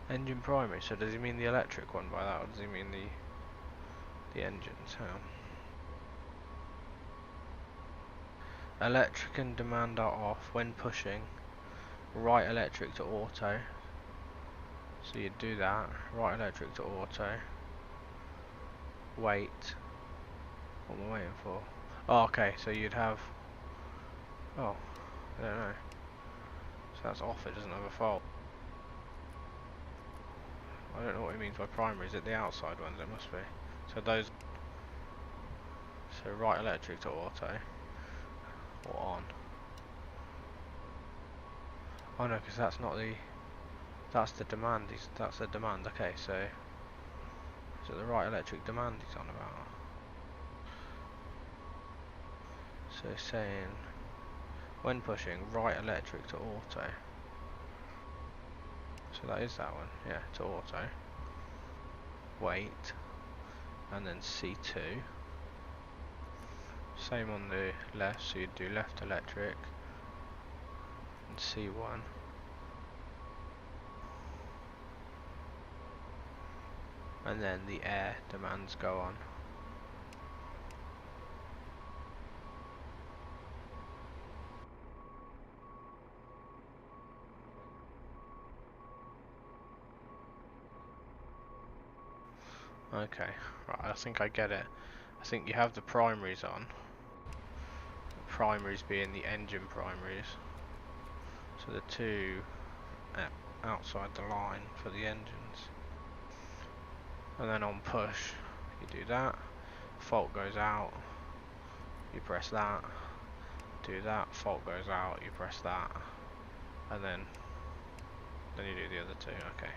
engine primary. So does he mean the electric one by that, or does he mean the engines? Electric and demand are off when pushing. Right electric to auto. So you'd do that. Right electric to auto. Wait. What am I waiting for? Oh, okay. So you'd have. Oh, I don't know. So that's off. It doesn't have a fault. I don't know what he means by primary. Is it the outside ones? It must be. So those. So right electric to auto. Or on. Oh no, because that's not the. That's the demand. That's the demand. Okay, so. Is it the right electric demand he's on about? So saying when pushing right electric to auto. So that is that one, yeah, to auto. Wait, and then C2. Same on the left, so you'd do left electric, and C1. And then the air demands go on. Okay, right, I think I get it. I think you have the primaries on. The primaries being the engine primaries. So the two outside the line for the engines. And then on push, you do that. Fault goes out. You press that. Do that. Fault goes out. You press that. And then you do the other two. Okay.